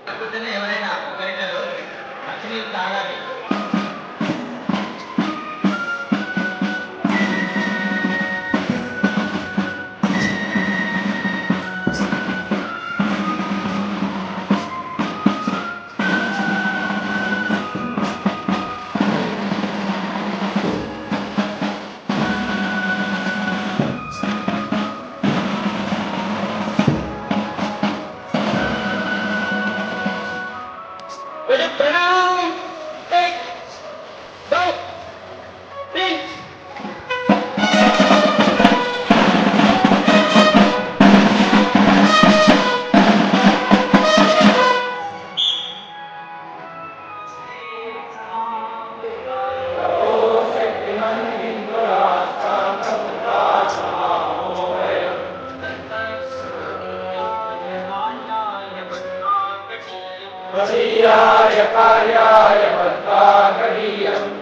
లేకపోతేనే ఎవరైనా గరిటెలో మంచినీళ్ళు తాగాలి. वसीयाय कार्याय भद्राकरीयम्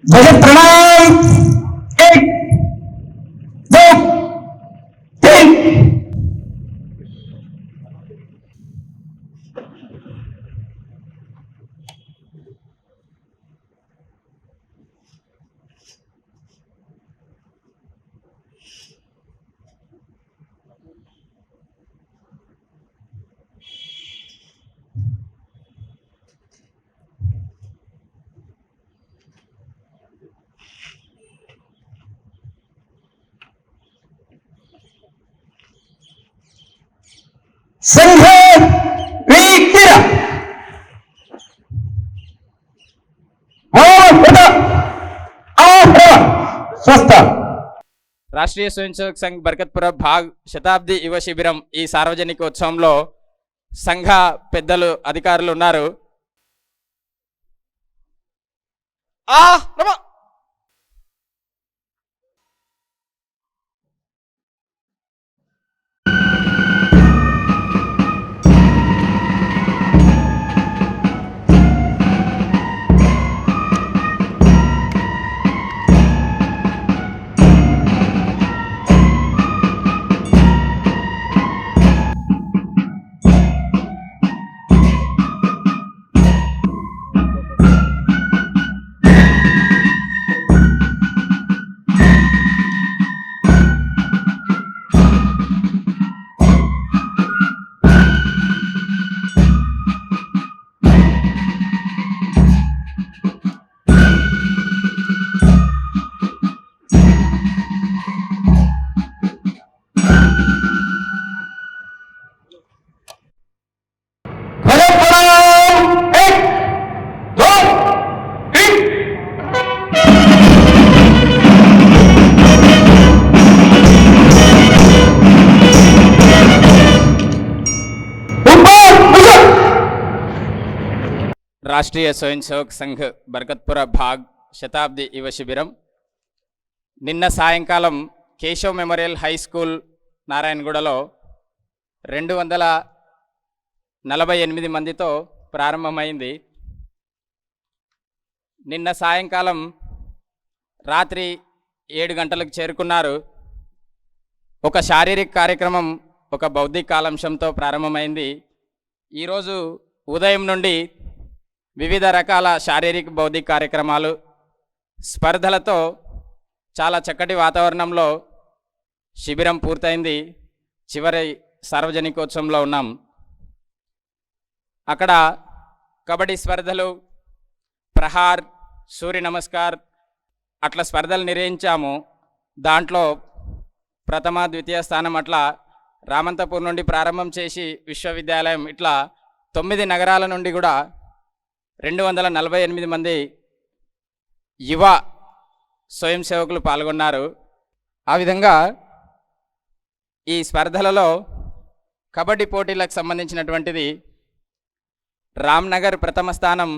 भगत प्रणाम। एक दो तीन। संघ वीर स्वस्थ రాష్ట్రీయ స్వయంసేవక సంఘ్ బర్కత్పుర భాగ్ శతాబ్ది యువ శిబిరం ఈ సార్వజనిక ఉత్సవంలో సంఘ పెద్దలు అధికారులు ఉన్నారు. రాష్ట్రీయ స్వయం సేవక్ సంఘ్ బర్కత్పుర భాగ్ శతాబ్ది యువ శిబిరం నిన్న సాయంకాలం కేశవ్ మెమోరియల్ హై స్కూల్ నారాయణగూడలో 248 మందితో ప్రారంభమైంది. నిన్న సాయంకాలం రాత్రి 7 గంటలకు చేరుకున్నారు. ఒక శారీరక కార్యక్రమం, ఒక బౌద్ధిక కాలాంశంతో ప్రారంభమైంది. ఈరోజు ఉదయం నుండి వివిధ రకాల శారీరక బౌద్ధిక కార్యక్రమాలు, స్పర్ధలతో చాలా చక్కటి వాతావరణంలో శిబిరం పూర్తయింది. చివరి సార్వజనికోత్సవంలో ఉన్నాం. అక్కడ కబడ్డీ స్పర్ధలు, ప్రహార్, సూర్య నమస్కార్ అట్లా స్పర్ధలు నిర్వహించాము. దాంట్లో ప్రథమ ద్వితీయ స్థానం అట్లా రామంతపూర్ నుండి ప్రారంభం చేసి విశ్వవిద్యాలయం ఇట్లా 9 నగరాల నుండి కూడా 248 మంది యువ స్వయం సేవకులు పాల్గొన్నారు. ఆ విధంగా ఈ స్పర్ధలలో కబడ్డీ పోటీలకు సంబంధించినటువంటిది రామ్నగర్ ప్రథమ స్థానం,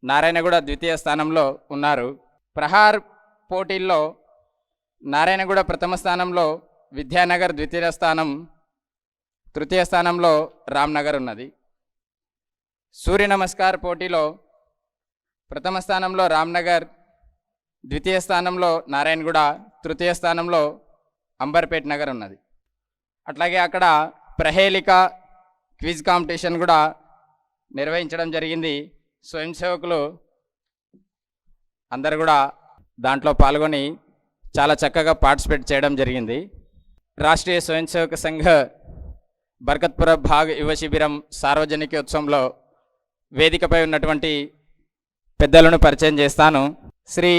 నారాయణగూడ ద్వితీయ స్థానంలో ఉన్నారు. ప్రహార్ పోటీల్లో నారాయణగూడ ప్రథమ స్థానంలో, విద్యానగర్ ద్వితీయ స్థానం, తృతీయ స్థానంలో రామ్నగర్ ఉన్నది. సూర్య నమస్కార్ పోటీలో ప్రథమ స్థానంలో రామ్నగర్, ద్వితీయ స్థానంలో నారాయణగూడ, తృతీయ స్థానంలో అంబర్పేట్ నగర్ ఉన్నది. అట్లాగే అక్కడ ప్రహేళిక క్విజ్ కాంపిటీషన్ కూడా నిర్వహించడం జరిగింది. స్వయం సేవకులు అందరు కూడా దాంట్లో పాల్గొని చాలా చక్కగా పార్టిసిపేట్ చేయడం జరిగింది. రాష్ట్రీయ స్వయం సేవక సంఘ బర్కత్పుర భాగ్ యువ శిబిరం సార్వజనికోత్సవంలో వేదికపై ఉన్నటువంటి పెద్దలను పరిచయం చేస్తాను. శ్రీ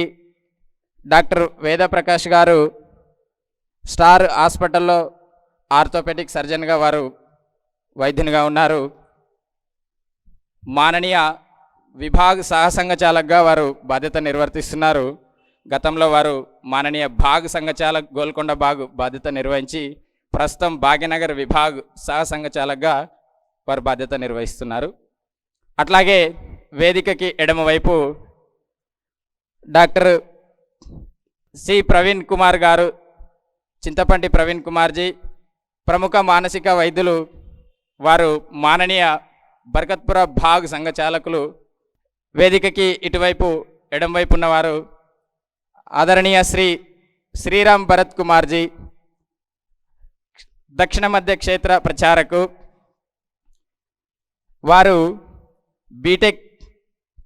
డాక్టర్ వేదప్రకాష్ గారు స్టార్ హాస్పిటల్లో ఆర్థోపెడిక్ సర్జన్గా వారు వైద్యునిగా ఉన్నారు. మాననీయ విభాగ్ సహసంఘచాలక్గా వారు బాధ్యత నిర్వర్తిస్తున్నారు. గతంలో వారు మాననీయ భాగ్ సంఘచాలక్ గోల్కొండ భాగ్ బాధ్యత నిర్వహించి ప్రస్తుతం భాగ్యనగర్ విభాగ్ సహసంఘచాలక్గా వారు బాధ్యత నిర్వహిస్తున్నారు. అట్లాగే వేదికకి ఎడమవైపు డాక్టర్ సి ప్రవీణ్ కుమార్ గారు, చింతపంటి ప్రవీణ్ కుమార్జీ, ప్రముఖ మానసిక వైద్యులు. వారు మాననీయ బర్కత్పుర భాగ్ సంఘచాలకులు. వేదికకి ఇటువైపు ఎడంవైపు ఉన్నవారు ఆదరణీయ శ్రీ శ్రీరామ్ భరత్ కుమార్జీ, దక్షిణ మధ్య క్షేత్ర ప్రచారకు. వారు బీటెక్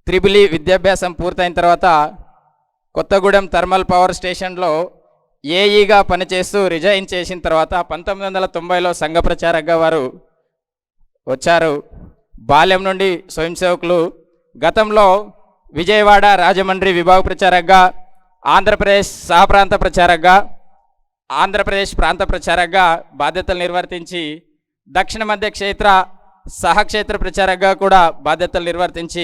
త్రిబులి విద్యాభ్యాసం పూర్తయిన తర్వాత కొత్తగూడెం థర్మల్ పవర్ స్టేషన్లో ఏఈగా పనిచేస్తూ రిజైన్ చేసిన తర్వాత 1990లో సంఘ ప్రచారకగా వారు వచ్చారు. బాల్యం నుండి స్వయం సేవకులు. గతంలో విజయవాడ, రాజమండ్రి విభాగ ప్రచారకగా, ఆంధ్రప్రదేశ్ సహప్రాంత ప్రచారకగా, ఆంధ్రప్రదేశ్ ప్రాంత ప్రచారకగా బాధ్యతలు నిర్వర్తించి దక్షిణ మధ్య క్షేత్ర సహక్షేత్ర ప్రచారకగా కూడా బాధ్యతలు నిర్వర్తించి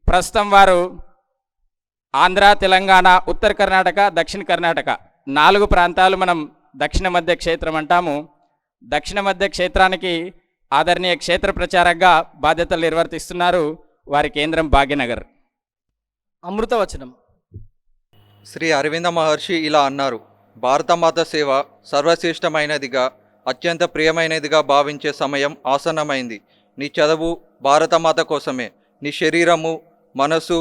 ప్రస్తుతం వారు ఆంధ్ర, తెలంగాణ, ఉత్తర కర్ణాటక, దక్షిణ కర్ణాటక 4 ప్రాంతాలు మనం దక్షిణ మధ్య క్షేత్రం అంటాము. దక్షిణ మధ్య క్షేత్రానికి ఆదరణీయ క్షేత్ర ప్రచారకగా బాధ్యతలు నిర్వర్తిస్తున్నారు. వారి కేంద్రం భాగ్యనగర్. అమృతవచనం. శ్రీ అరవింద మహర్షి ఇలా అన్నారు: భారతమాత సేవ సర్వశ్రేష్టమైనదిగా, అత్యంత ప్రియమైనదిగా భావించే సమయం ఆసన్నమైంది. నీ చదువు భారతమాత కోసమే. నీ శరీరము, మనసు,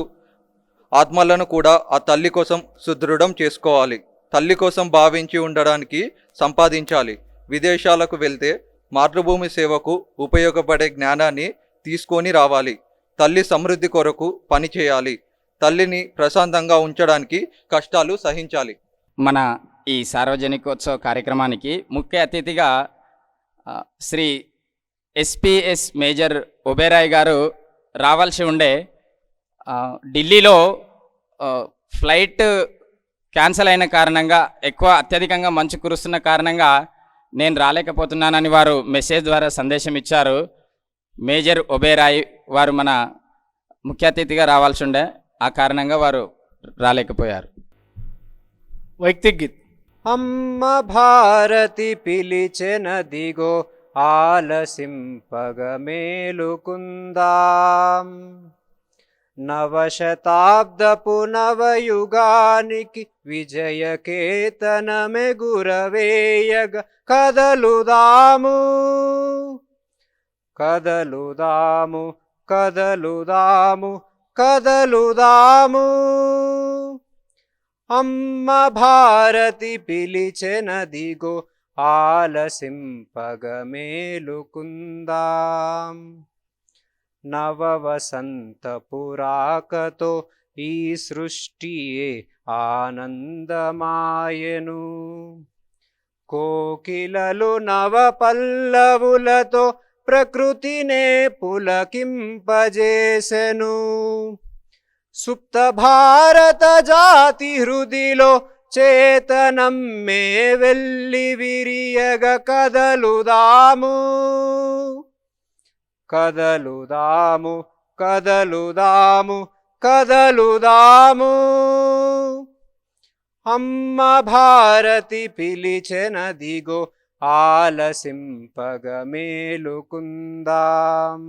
ఆత్మలను కూడా ఆ తల్లి కోసం సుదృఢం చేసుకోవాలి. తల్లి కోసం భావించి ఉండడానికి సంపాదించాలి. విదేశాలకు వెళ్తే మాతృభూమి సేవకు ఉపయోగపడే జ్ఞానాన్ని తీసుకొని రావాలి. తల్లి సమృద్ధి కొరకు పనిచేయాలి. తల్లిని ప్రశాంతంగా ఉంచడానికి కష్టాలు సహించాలి. మన ఈ సార్వజనికోత్సవ కార్యక్రమానికి ముఖ్య అతిథిగా శ్రీ ఎస్పీఎస్ మేజర్ ఒబేరాయ్ గారు రావాల్సి ఉండే. ఢిల్లీలో ఫ్లైట్ క్యాన్సిల్ అయిన కారణంగా, అత్యధికంగా మంచు కురుస్తున్న కారణంగా నేను రాలేకపోతున్నానని వారు మెసేజ్ ద్వారా సందేశం ఇచ్చారు. మేజర్ ఒబేరాయ్ వారు మన ముఖ్య అతిథిగా రావాల్సి ఉండే, ఆ కారణంగా వారు రాలేకపోయారు. వైదిక్ గీత్. అమ్మ భారతి పిలిచెనదిగో ఆలసింపగ మేలుకుందాం. నవశతాబ్దపు నవయుగానికి విజయకేతనమెగురవేయగ కదలుదాము కదలుదాము కదలుదాము కదలుదాము. అమ్మ భారతి పిలిచెనదిగో ఆలసింపగ మేలుకుందాం. నవవసంత పురాకతో ఈ సృష్టియే ఆనందమాయెను. కోకిలలు నవ పల్లవులతో ప్రకృతినే పులకింపజేసెను. సుప్త భారత జాతి హృదిలో చేతనం మే వెల్లి విరియగ కదలుదాము కదలుదాము కదలుదాము కదలుదాము. అమ్మ భారతి పిలిచెనదిగో ఆలసింపగ మేలుకుందాం.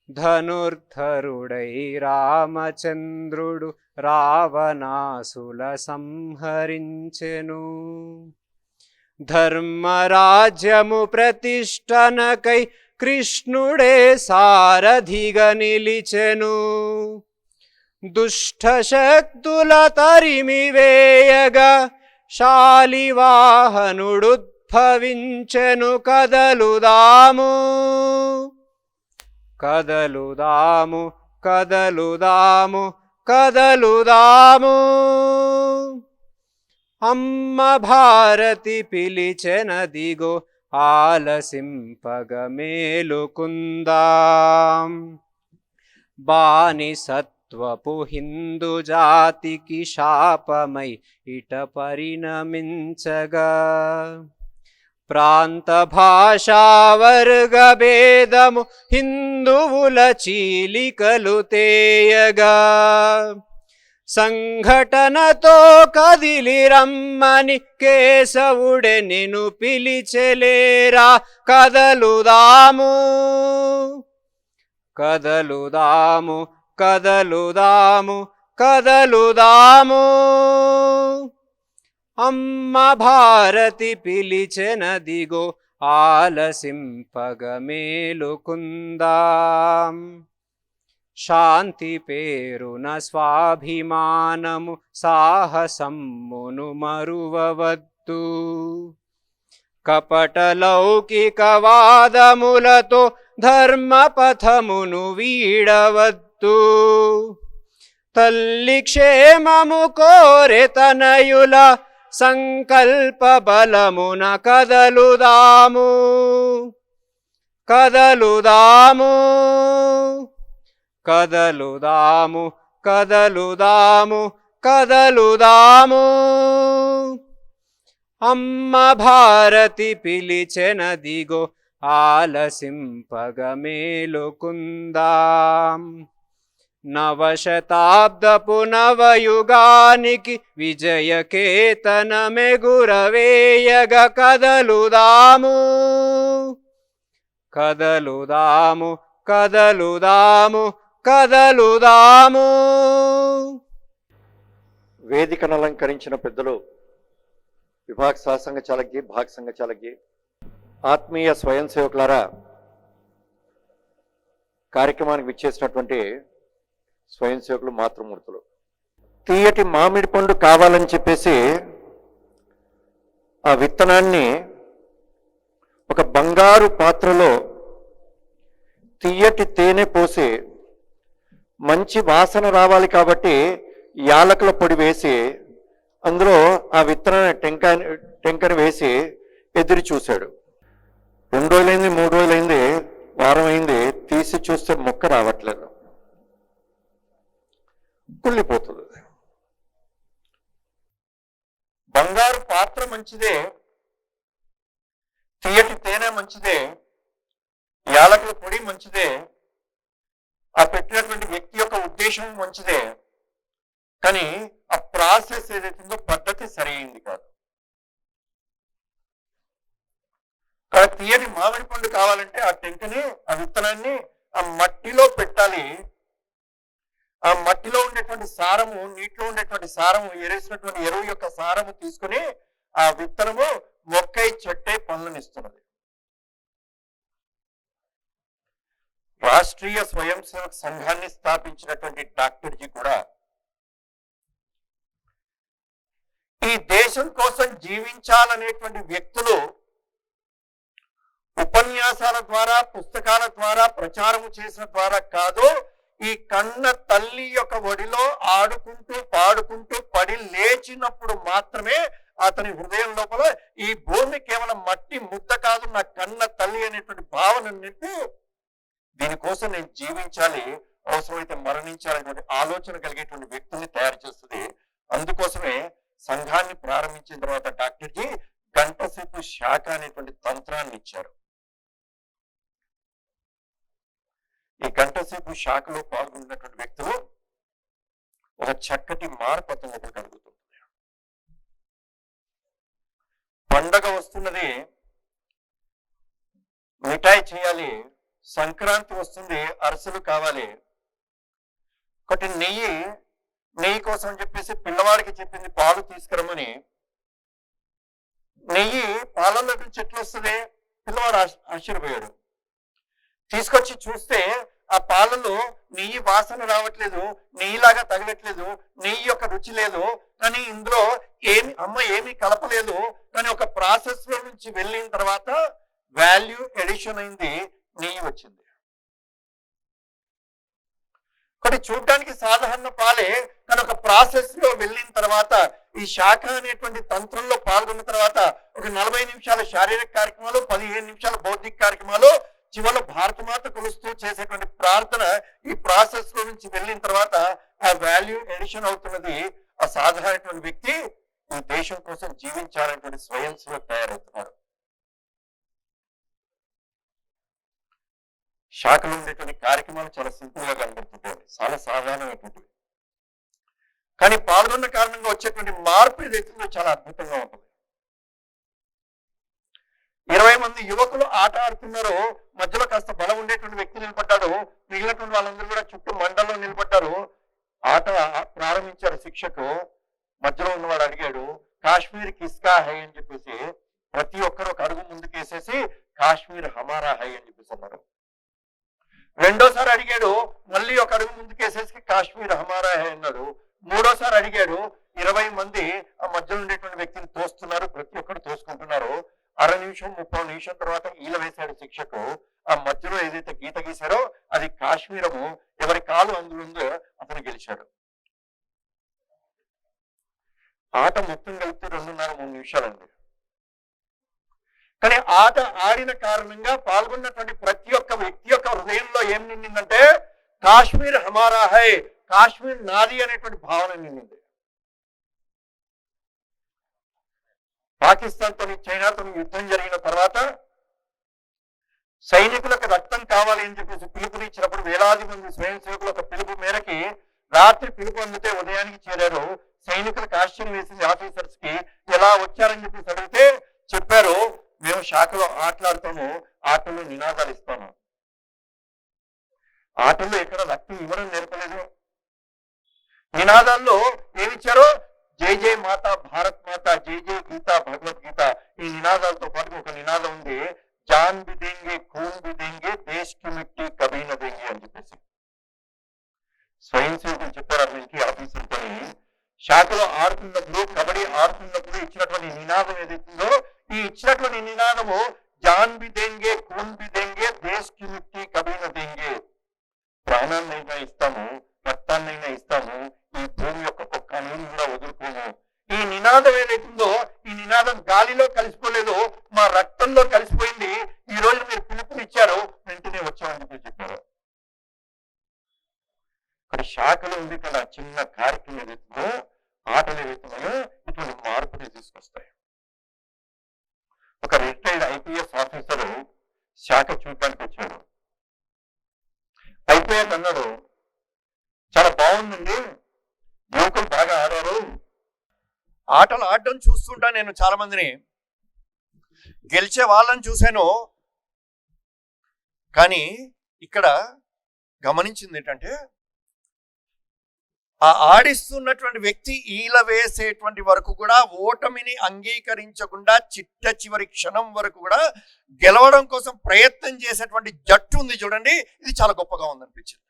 ధనుర్ధరుడై రామచంద్రుడు రావణాసుల సంహరించెను. ధర్మరాజ్యము ప్రతిష్టనకై కృష్ణుడే సారథిగా నిలిచెను. దుష్ట శక్తుల తరిమివేయగా శాలివాహనుడుద్భవించెను. కదలుదాము కదలుదాము కదలుదాము కదలుదాము. అమ్మ భారతి పిలిచెనదిగో ఆలసింపగ మేలుకుందాం. బానిసత్వపు హిందూ జాతికి శాపమై ఇట పరిణమించగా ప్రాంత భాషా వర్గ భేదము హిందువుల చీలికలు తేయగా సంఘటనతో కదిలి రమ్మని కేశవుడే నిన్ను పిలిచెలేరా. కదలుదాము కదలుదాము కదలుదాము కదలుదాము. అమ్మ భారతి పిలిచెనదిగో ఆలసింపగ మేలుకుందాం. శాంతి పేరున స్వాభిమానము సాహసమ్మును మరువవద్దు. కపట లౌకికవాదములతో ధర్మపథమును వీడవద్దు. తల్లి క్షేమము కోరె తనయుల సంకల్ప బలమున కదలుదాము కదలుదాము కదలుదాము కదలుదాము కదలుదాము. అమ్మ భారతి పిలిచెనదిగో ఆలసింపగ మేలుకుందాం. నవశతాబ్దపు నవయుగానికి విజయకేతనమెగురవేయగ కదలుదాము కదలుదాము కదలుదాము కదలుదాము. వేదికను అలంకరించిన పెద్దలు విభాగ సహసంఘ చాలక్జీ, భాగ సంఘ చాలక్జీ, ఆత్మీయ స్వయం సేవకులారా, కార్యక్రమానికి విచ్చేసినటువంటి స్వయం సేవకులు, మాతృమూర్తులు, తీయటి మామిడి పండు కావాలని చెప్పేసి ఆ విత్తనాన్ని ఒక బంగారు పాత్రలో తీయటి తేనె పోసి మంచి వాసన రావాలి కాబట్టి యాలకుల పొడి వేసి అందులో ఆ విత్తనాన్ని టెంకని వేసి ఎదురు చూశాడు. 2 రోజులైంది, 3 రోజులైంది, వారం అయింది, తీసి చూస్తే మొక్క రావట్లేదు, కుళ్ళిపోతుంది. బంగారు పాత్ర మంచిదే, తీయటి తేనె మంచిదే, యాలకుల పొడి మంచిదే, ఆ పెట్టినటువంటి వ్యక్తి యొక్క ఉద్దేశం మంచిదే, కానీ ఆ ప్రాసెస్ ఏదైతుందో పద్ధతి సరైంది కాదు. తీయటి మామిడి పండు కావాలంటే ఆ టెంకని, ఆ విత్తనాన్ని ఆ మట్టిలో పెట్టాలి. ఆ మట్టిలో ఉండేటువంటి సారము, నీటిలో ఉండేటువంటి సారము, ఎరేసినటువంటి ఎరువు యొక్క సారము తీసుకుని ఆ విత్తనము మొక్కై చెట్టై పనులనిస్తున్నది. రాష్ట్రీయ స్వయం సేవక్ సంఘాన్ని స్థాపించినటువంటి డాక్టర్ జీ కూడా ఈ దేశం కోసం జీవించాలనేటువంటి వ్యక్తులు ఉపన్యాసాల ద్వారా, పుస్తకాల ద్వారా, ప్రచారము చేసిన ద్వారా కాదు, ఈ కన్న తల్లి యొక్క ఒడిలో ఆడుకుంటూ పాడుకుంటూ పడి లేచినప్పుడు మాత్రమే అతని హృదయం లోపల ఈ భూమి కేవలం మట్టి ముద్ద కాదు, నా కన్న తల్లి అనేటువంటి భావన నింపి దీనికోసం నేను జీవించాలి, అవసరమైతే మరణించాలనేటువంటి ఆలోచన కలిగేటువంటి వ్యక్తుల్ని తయారు చేస్తుంది. అందుకోసమే సంఘాన్ని ప్రారంభించిన తర్వాత డాక్టర్ జీ గంటసేపు శాఖ అనేటువంటి తంత్రాన్ని ఇచ్చారు. ఈ గంటసేపు శాఖలో పాల్గొన్నటువంటి వ్యక్తులు ఒక చక్కటి మార్పు అతను కలుగుతుంది. పండగ వస్తున్నది, మిఠాయి చేయాలి, సంక్రాంతి వస్తుంది, అరసలు కావాలి, ఒకటి నెయ్యి కోసం చెప్పేసి పిల్లవాడికి చెప్పింది పాలు తీసుకురమని. నెయ్యి పాలల్లో నుంచి ఎట్లా వస్తుంది? పిల్లవాడు ఆశ్చర్యపోయాడు. తీసుకొచ్చి చూస్తే ఆ పాలలో నెయ్యి వాసన రావట్లేదు, నెయ్యిలాగా తగలట్లేదు, నెయ్యి యొక్క రుచి లేదు. కానీ ఇందులో ఏమీ కలపలేదు. కానీ ఒక ప్రాసెస్ లో నుంచి వెళ్ళిన తర్వాత వాల్యూ ఎడిషన్ అయింది, నెయ్యి వచ్చింది. ఒకటి చూడడానికి సాధారణ పాలే, కానీ ఒక ప్రాసెస్ లో వెళ్ళిన తర్వాత ఈ శాఖ అనేటువంటి తంత్రంలో పాల్గొన్న తర్వాత ఒక 40 నిమిషాల శారీరక కార్యక్రమాలు, 15 నిమిషాల బౌద్ధిక కార్యక్రమాలు, చివరిలో భారతమాత కొలుస్తూ చేసేటువంటి ప్రార్థన, ఈ ప్రాసెస్ లో నుంచి వెళ్ళిన తర్వాత ఆ వాల్యూ ఎడిషన్ అవుతున్నది. ఆ సాధారణటువంటి వ్యక్తి ఈ దేశం కోసం జీవించాలనేటువంటి స్వయం సేవకు తయారవుతున్నాడు. శాఖలో ఉండేటువంటి కార్యక్రమాలు చాలా సింపుల్ గా కనబడుతుంటాయి, చాలా సాధారణమైనటువంటివి. కానీ పాల్గొన్న కారణంగా వచ్చేటువంటి మార్పు ఏదైతుందో చాలా అద్భుతంగా ఉంటుంది. 20 మంది యువకులు ఆట ఆడుతున్నారు, మధ్యలో కాస్త బలం ఉండేటువంటి వ్యక్తి నిలబడ్డాడు, మిగిలినటువంటి వాళ్ళందరూ కూడా చుట్టూ మండలంలో నిలబడ్డారు. ఆట ప్రారంభించారు శిక్షకు. మధ్యలో ఉన్నవాడు అడిగాడు, కాశ్మీర్ కిస్కా హై అని చెప్పేసి. ప్రతి ఒక్కరు ఒక అడుగు ముందుకేసేసి కాశ్మీర్ హమారా హై అని చెప్పేసి అన్నారు. రెండోసారి అడిగాడు, మళ్ళీ ఒక అడుగు ముందుకేసేసి కాశ్మీర్ హమారా హై అన్నాడు. మూడోసారి అడిగాడు, 20 మంది ఆ మధ్యలో ఉండేటువంటి వ్యక్తిని తోస్తున్నారు, ప్రతి ఒక్కరు తోసుకుంటున్నారు. 1/2 నిమిషం 30 నిమిషం తర్వాత ఈల వేశాడు శిక్షకు. ఆ మధ్యలో ఏదైతే గీత గీశారో అది కాశ్మీరము, ఎవరి కాలు అందులో ఉందో అతను గెలిచాడు. ఆట మొత్తం కలిపితే 2.5-3 నిమిషాలండి. కానీ ఆట ఆడిన కారణంగా పాల్గొన్నటువంటి ప్రతి ఒక్క వ్యక్తి యొక్క హృదయంలో ఏం నిండిందంటే కాశ్మీర్ హమారా హై, కాశ్మీర్ నాది అనేటువంటి భావన నిండింది. పాకిస్తాన్ తో చైనాతో యుద్ధం జరిగిన తర్వాత సైనికులకు రక్తం కావాలి అని చెప్పేసి పిలుపునిచ్చినప్పుడు వేలాది మంది స్వయం సేవకులు ఒక పిలుపు మేరకి రాత్రి పిలుపు అందితే ఉదయానికి చేరారు. సైనికులకు ఆశ్చర్యం వేసింది. ఆఫీసర్స్ కి ఎలా వచ్చారని చెప్పేసి అడిగితే చెప్పారు, మేము శాఖలో ఆటలాడతాము, ఆటల్లో నినాదాలు ఇస్తాము. ఆటల్లో ఎక్కడ రక్తం ఇవ్వడం నేర్పలేదు. నినాదాల్లో ఏమిచ్చారో జై జై మాత, భారత్ మాత, జై జై గీత, భగవద్గీత. ఈ నినాదాలతో పాటు ఒక నినాదం ఉంది, జాన్ బి దేంగే ఖూన్ బి దేంగే దేశ్ కి మిట్టి కభీ న దేంగే అని చెప్పేసి స్వయం సేవకులు చెప్పారు. అతనికి ఆఫీసర్తో శాఖలో ఆడుతున్నప్పుడు, కబడ్డీ ఆడుతున్నప్పుడు ఇచ్చినటువంటి నినాదం ఏదైతుందో, ఈ ఇచ్చినటువంటి నినాదము జాన్ బి దేంగే ఖూన్ బి దేంగే దేశ్ కి మిట్టి కభీ న దేంగే. ప్రాణాన్నైనా ఇస్తాము, రక్తాన్నైనా ఇస్తాము, ఈ భూమి యొక్క ఒక్క నీరు కూడా వదులుకోము. ఈ నినాదం ఏదైతుందో ఈ నినాదం గాలిలో కలిసిపోలేదు, మా రక్తంలో కలిసిపోయింది. ఈ రోజు మీరు పిలుపునిచ్చారు, వెంటనే వచ్చామని చెప్పారు. ఇక్కడ శాఖలో ఉంది కదా చిన్న కార్యక్రమం ఏదైతుందో, ఆటలు ఏదైతున్నాయో ఇటువంటి మార్పుని తీసుకొస్తాయి. ఒక రిటైర్డ్ IPS ఆఫీసరు శాఖ చూడడానికి వచ్చాడు. అయిపోయాక అన్నాడు, చాలా బాగుందండి, యువకులు బాగా ఆడారు. ఆటలు ఆడడం చూస్తుంటా నేను చాలా మందిని, గెలిచే వాళ్ళని చూశాను. కానీ ఇక్కడ గమనించింది ఏంటంటే ఆ ఆడిస్తున్నటువంటి వ్యక్తి ఈల వేసేటువంటి వరకు కూడా ఓటమిని అంగీకరించకుండా చిట్ట చివరి క్షణం వరకు కూడా గెలవడం కోసం ప్రయత్నం చేసేటువంటి జట్టు ఉంది చూడండి, ఇది చాలా గొప్పగా ఉందనిపించింది.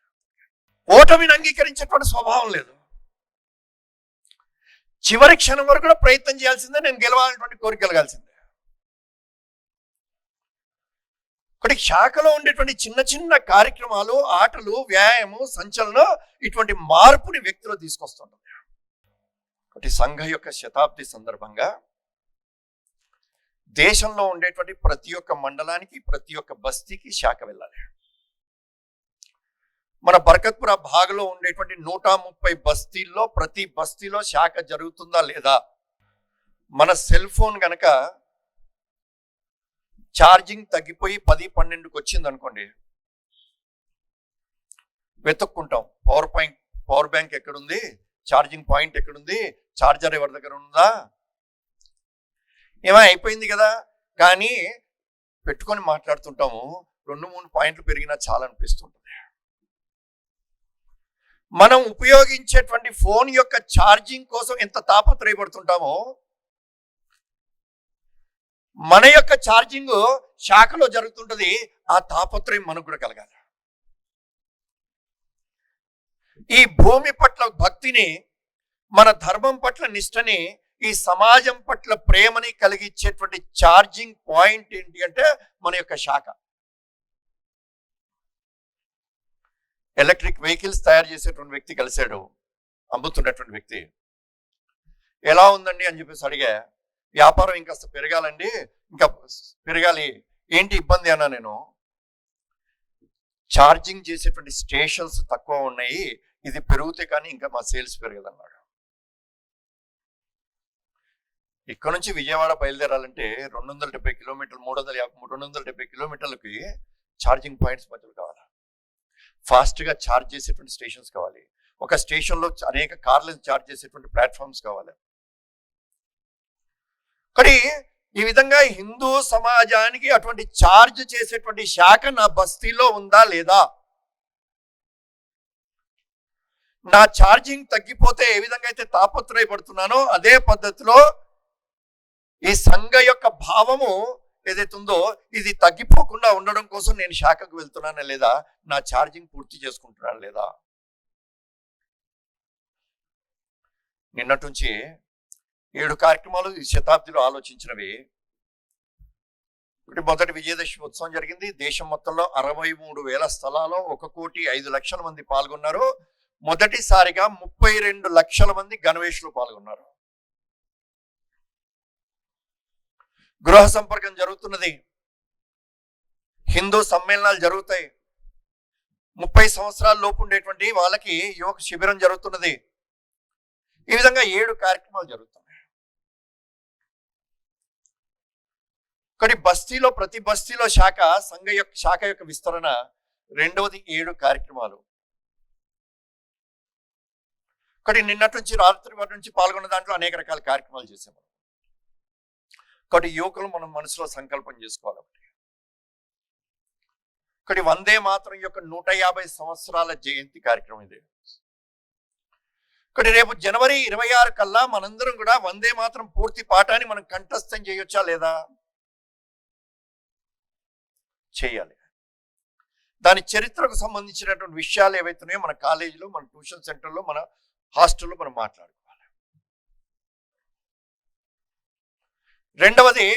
ఓటమిని అంగీకరించేటువంటి స్వభావం లేదు. చివరి క్షణం వరకు కూడా ప్రయత్నం చేయాల్సిందే, నేను గెలవాలనేటువంటి కోరిక కలగాల్సిందే. ఒకటి శాఖలో ఉండేటువంటి చిన్న చిన్న కార్యక్రమాలు, ఆటలు, వ్యాయామం, సంచలనం ఇటువంటి మార్పుని వ్యక్తిలో తీసుకొస్తుంటుంది. ఒకటి సంఘ యొక్క శతాబ్ది సందర్భంగా దేశంలో ఉండేటువంటి ప్రతి ఒక్క మండలానికి, ప్రతి ఒక్క బస్తీకి శాఖ వెళ్ళాలి. మన బర్కత్పుర భాగంలో ఉండేటువంటి 130 బస్తీల్లో ప్రతి బస్తీలో శాఖ జరుగుతుందా లేదా? మన సెల్ ఫోన్ గనక ఛార్జింగ్ తగ్గిపోయి 10-12కి వచ్చింది అనుకోండి, వెతుక్కుంటాం పవర్ బ్యాంక్ ఎక్కడుంది, ఛార్జింగ్ పాయింట్ ఎక్కడుంది, ఛార్జర్ ఎవరి దగ్గర ఉందా, ఏమో అయిపోయింది కదా. కానీ పెట్టుకొని మాట్లాడుతుంటాము, 2-3 పాయింట్లు పెరిగినా చాలా అనిపిస్తుంటుంది. మనం ఉపయోగించేటువంటి ఫోన్ యొక్క ఛార్జింగ్ కోసం ఎంత తాపత్రయపడుతుంటామో, మన యొక్క ఛార్జింగ్ శాఖలో జరుగుతుంటది. ఆ తాపత్రయం మనకు కూడా కలగాలి. ఈ భూమి పట్ల భక్తిని, మన ధర్మం పట్ల నిష్టని, ఈ సమాజం పట్ల ప్రేమని కలిగించేటువంటి ఛార్జింగ్ పాయింట్ ఏంటి అంటే మన యొక్క శాఖ. ఎలక్ట్రిక్ వెహికల్స్ తయారు చేసేటువంటి వ్యక్తి కలిశాడు, అమ్ముతున్నటువంటి వ్యక్తి. ఎలా ఉందండి అని చెప్పేసి అడిగా. వ్యాపారం ఇంకాస్త పెరగాలండి, ఇంకా పెరగాలి, ఏంటి ఇబ్బంది అన్నా నేను. ఛార్జింగ్ చేసేటువంటి స్టేషన్స్ తక్కువ ఉన్నాయి, ఇది పెరిగితే కానీ ఇంకా మా సేల్స్ పెరగదన్నాడు. ఇక్కడ నుంచి విజయవాడ బయలుదేరాలంటే 270 కిలోమీటర్లు, 270 కిలోమీటర్లకి ఛార్జింగ్ పాయింట్స్ మధ్యలో కావాలి. ఫాస్ట్గా ఛార్జ్ చేసేటువంటి స్టేషన్స్ కావాలి. ఒక స్టేషన్లో అనేక కార్లను ఛార్జ్ చేసేటువంటి ప్లాట్ఫామ్స్ కావాలి. కానీ ఈ విధంగా హిందూ సమాజానికి అటువంటి ఛార్జ్ చేసేటువంటి శాఖ నా బస్తీలో ఉందా లేదా? నా ఛార్జింగ్ తగ్గిపోతే ఏ విధంగా అయితే తాపత్రయపడుతున్నానో అదే పద్ధతిలో ఈ సంఘ యొక్క భావము ఏదైతే ఉందో ఇది తగ్గిపోకుండా ఉండడం కోసం నేను శాఖకు వెళ్తున్నానా లేదా, నా ఛార్జింగ్ పూర్తి చేసుకుంటున్నాను లేదా. నిన్నటి నుంచి 7 కార్యక్రమాలు ఈ శతాబ్దిలో ఆలోచించినవి. మొదటి విజయదశమి ఉత్సవం జరిగింది. దేశం మొత్తంలో 63,000 స్థలాల్లో 1,05,00,000 మంది పాల్గొన్నారు. మొదటిసారిగా 32 లక్షల మంది గణవేషులు పాల్గొన్నారు. గృహ సంపర్కం జరుగుతున్నది, హిందూ సమ్మేళనాలు జరుగుతాయి. 30 సంవత్సరాల లోపు ఉండేటువంటి వాళ్ళకి యువక శిబిరం జరుగుతున్నది. ఈ విధంగా 7 కార్యక్రమాలు జరుగుతున్నాయి. ఒకటి బస్తీలో, ప్రతి బస్తీలో శాఖ, శాఖ యొక్క విస్తరణ. రెండవది 7 కార్యక్రమాలు. ఒకటి నిన్నటి నుంచి రాత్రి వారి నుంచి పాల్గొన్న దాంట్లో అనేక రకాల కార్యక్రమాలు చేసాము. ఒకటి యువకులు మనం మనసులో సంకల్పం చేసుకోవాలి. ఒకటి వందే మాతరం యొక్క 150 సంవత్సరాల జయంతి కార్యక్రమం ఇది. ఒకటి రేపు జనవరి 26 కల్లా మనందరం కూడా వందే మాతరం పూర్తి పాఠాన్ని మనం కంఠస్థం చేయొచ్చా లేదా? చేయాలి. దాని చరిత్రకు సంబంధించినటువంటి విషయాలు ఏవైతున్నాయో మన కాలేజీలో, మన ట్యూషన్ సెంటర్లో, మన హాస్టల్లో మనం మాట్లాడుకోవాలి. రెండవది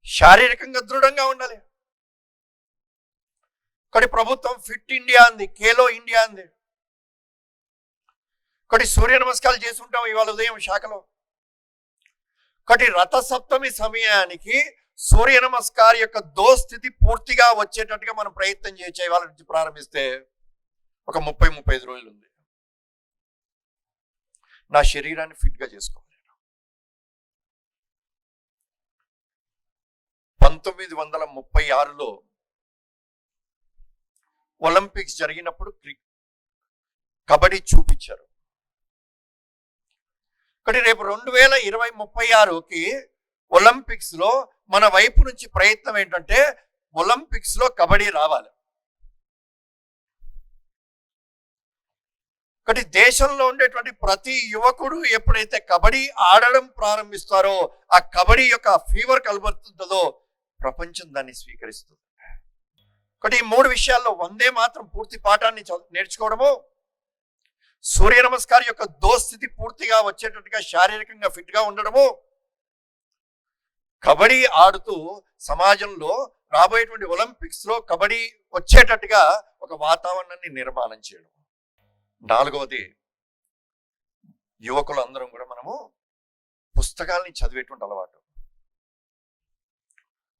శారీరకంగా దృఢంగా ఉండాలి. ఒకటి ప్రభుత్వం ఫిట్ ఇండియా అంది, ఖేలో ఇండియా అంది. ఒకటి సూర్య నమస్కారాలు చేసి ఉంటాం ఇవాళ ఉదయం శాఖలో. ఒకటి రథసప్తమి సమయానికి సూర్య నమస్కారం యొక్క దోస్థితి పూర్తిగా వచ్చేటట్టుగా మనం ప్రయత్నం చేయొచ్చు. ఇవాళ నుంచి ప్రారంభిస్తే ఒక 30-35 రోజులు ఉంది. నా శరీరాన్ని ఫిట్గా చేసుకోవాలి. 1936లో ఒలింపిక్స్ జరిగినప్పుడు కబడ్డీ చూపించారు. కానీ రేపు 2036కి ఒలింపిక్స్ లో మన వైపు నుంచి ప్రయత్నం ఏంటంటే ఒలింపిక్స్ లో కబడ్డీ రావాలి. ఒకటి దేశంలో ఉండేటువంటి ప్రతి యువకుడు ఎప్పుడైతే కబడ్డీ ఆడడం ప్రారంభిస్తారో ఆ కబడ్డీ యొక్క ఫీవర్ కలుగుతుందో ప్రపంచం దాన్ని స్వీకరిస్తుంది. ఒకటి ఈ 3 విషయాల్లో వందే మాత్రం పూర్తి పాఠాన్ని నేర్చుకోవడము, సూర్య నమస్కారం యొక్క దోస్థితి పూర్తిగా వచ్చేటట్టుగా శారీరకంగా ఫిట్ గా ఉండడము, కబడ్డీ ఆడుతూ సమాజంలో రాబోయేటువంటి ఒలింపిక్స్ లో కబడ్డీ వచ్చేటట్టుగా ఒక వాతావరణాన్ని నిర్మాణం చేయడం. 4వది యువకులందరం కూడా మనము పుస్తకాలని చదివేటువంటి అలవాటు.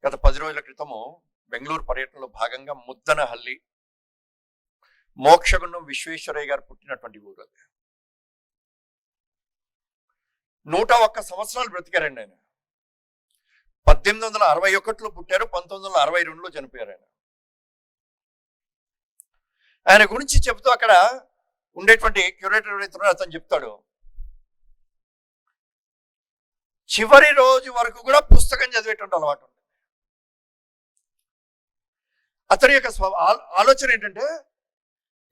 గత 10 రోజుల క్రితము బెంగళూరు పర్యటనలో భాగంగా ముద్దనహల్లి మోక్షగుండం విశ్వేశ్వరయ్య గారు పుట్టినటువంటి ఊరు అది. 101 సంవత్సరాలు బ్రతికారండి ఆయన. 1861లో పుట్టారు, 1962లో చనిపోయారు ఆయన. ఆయన గురించి చెబుతూ అక్కడ ఉండేటువంటి క్యూరేటర్ ఎవరైతున్నారో అతను చెప్తాడు, చివరి రోజు వరకు కూడా పుస్తకం చదివేటువంటి అలవాటు ఉంది. అతని యొక్క ఆలోచన ఏంటంటే,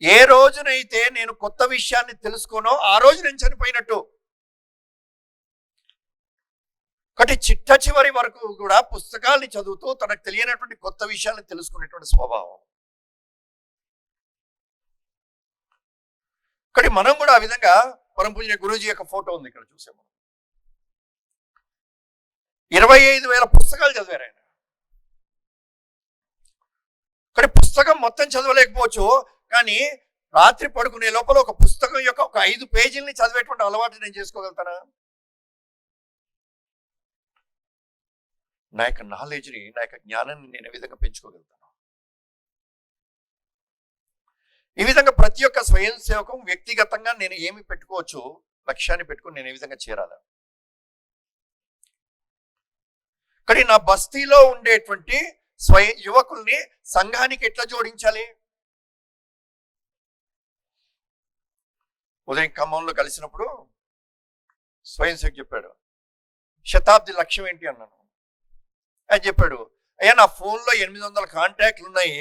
ఏ రోజునైతే నేను కొత్త విషయాన్ని తెలుసుకోనో ఆ రోజు నేను చనిపోయినట్టు. ఒకటి చిట్ట చివరి వరకు కూడా పుస్తకాల్ని చదువుతూ తనకు తెలియనటువంటి కొత్త విషయాన్ని తెలుసుకునేటువంటి స్వభావం. ఒకటి మనం కూడా ఆ విధంగా పరమ పూజ్య గురూజీ యొక్క ఫోటో ఉంది ఇక్కడ చూసాము. 25,000 పుస్తకాలు చదివారు ఆయన. ఒకటి పుస్తకం మొత్తం చదవలేకపోవచ్చు, కానీ రాత్రి పడుకునే లోపల ఒక పుస్తకం యొక్క ఒక 5 పేజీలని చదివేటువంటి అలవాటు నేను చేసుకోగలుగుతానా? నా యొక్క నాలెడ్జ్ని, నా యొక్క జ్ఞానాన్ని నేను ఏ విధంగా పెంచుకోగలుగుతాను? ఈ విధంగా ప్రతి ఒక్క స్వయం సేవకం వ్యక్తిగతంగా నేను ఏమి పెట్టుకోవచ్చు, లక్ష్యాన్ని పెట్టుకుని నేను ఏ విధంగా చేరాలి? కానీ నా బస్తీలో ఉండేటువంటి యువకుల్ని సంఘానికి ఎట్లా జోడించాలి? ఉదయం ఖమ్మంలో కలిసినప్పుడు స్వయం సేవకు చెప్పాడు, శతాబ్ది లక్ష్యం ఏంటి అన్నాను. ఆయన చెప్పాడు, అయ్యా నా ఫోన్లో 800 కాంటాక్ట్లు ఉన్నాయి,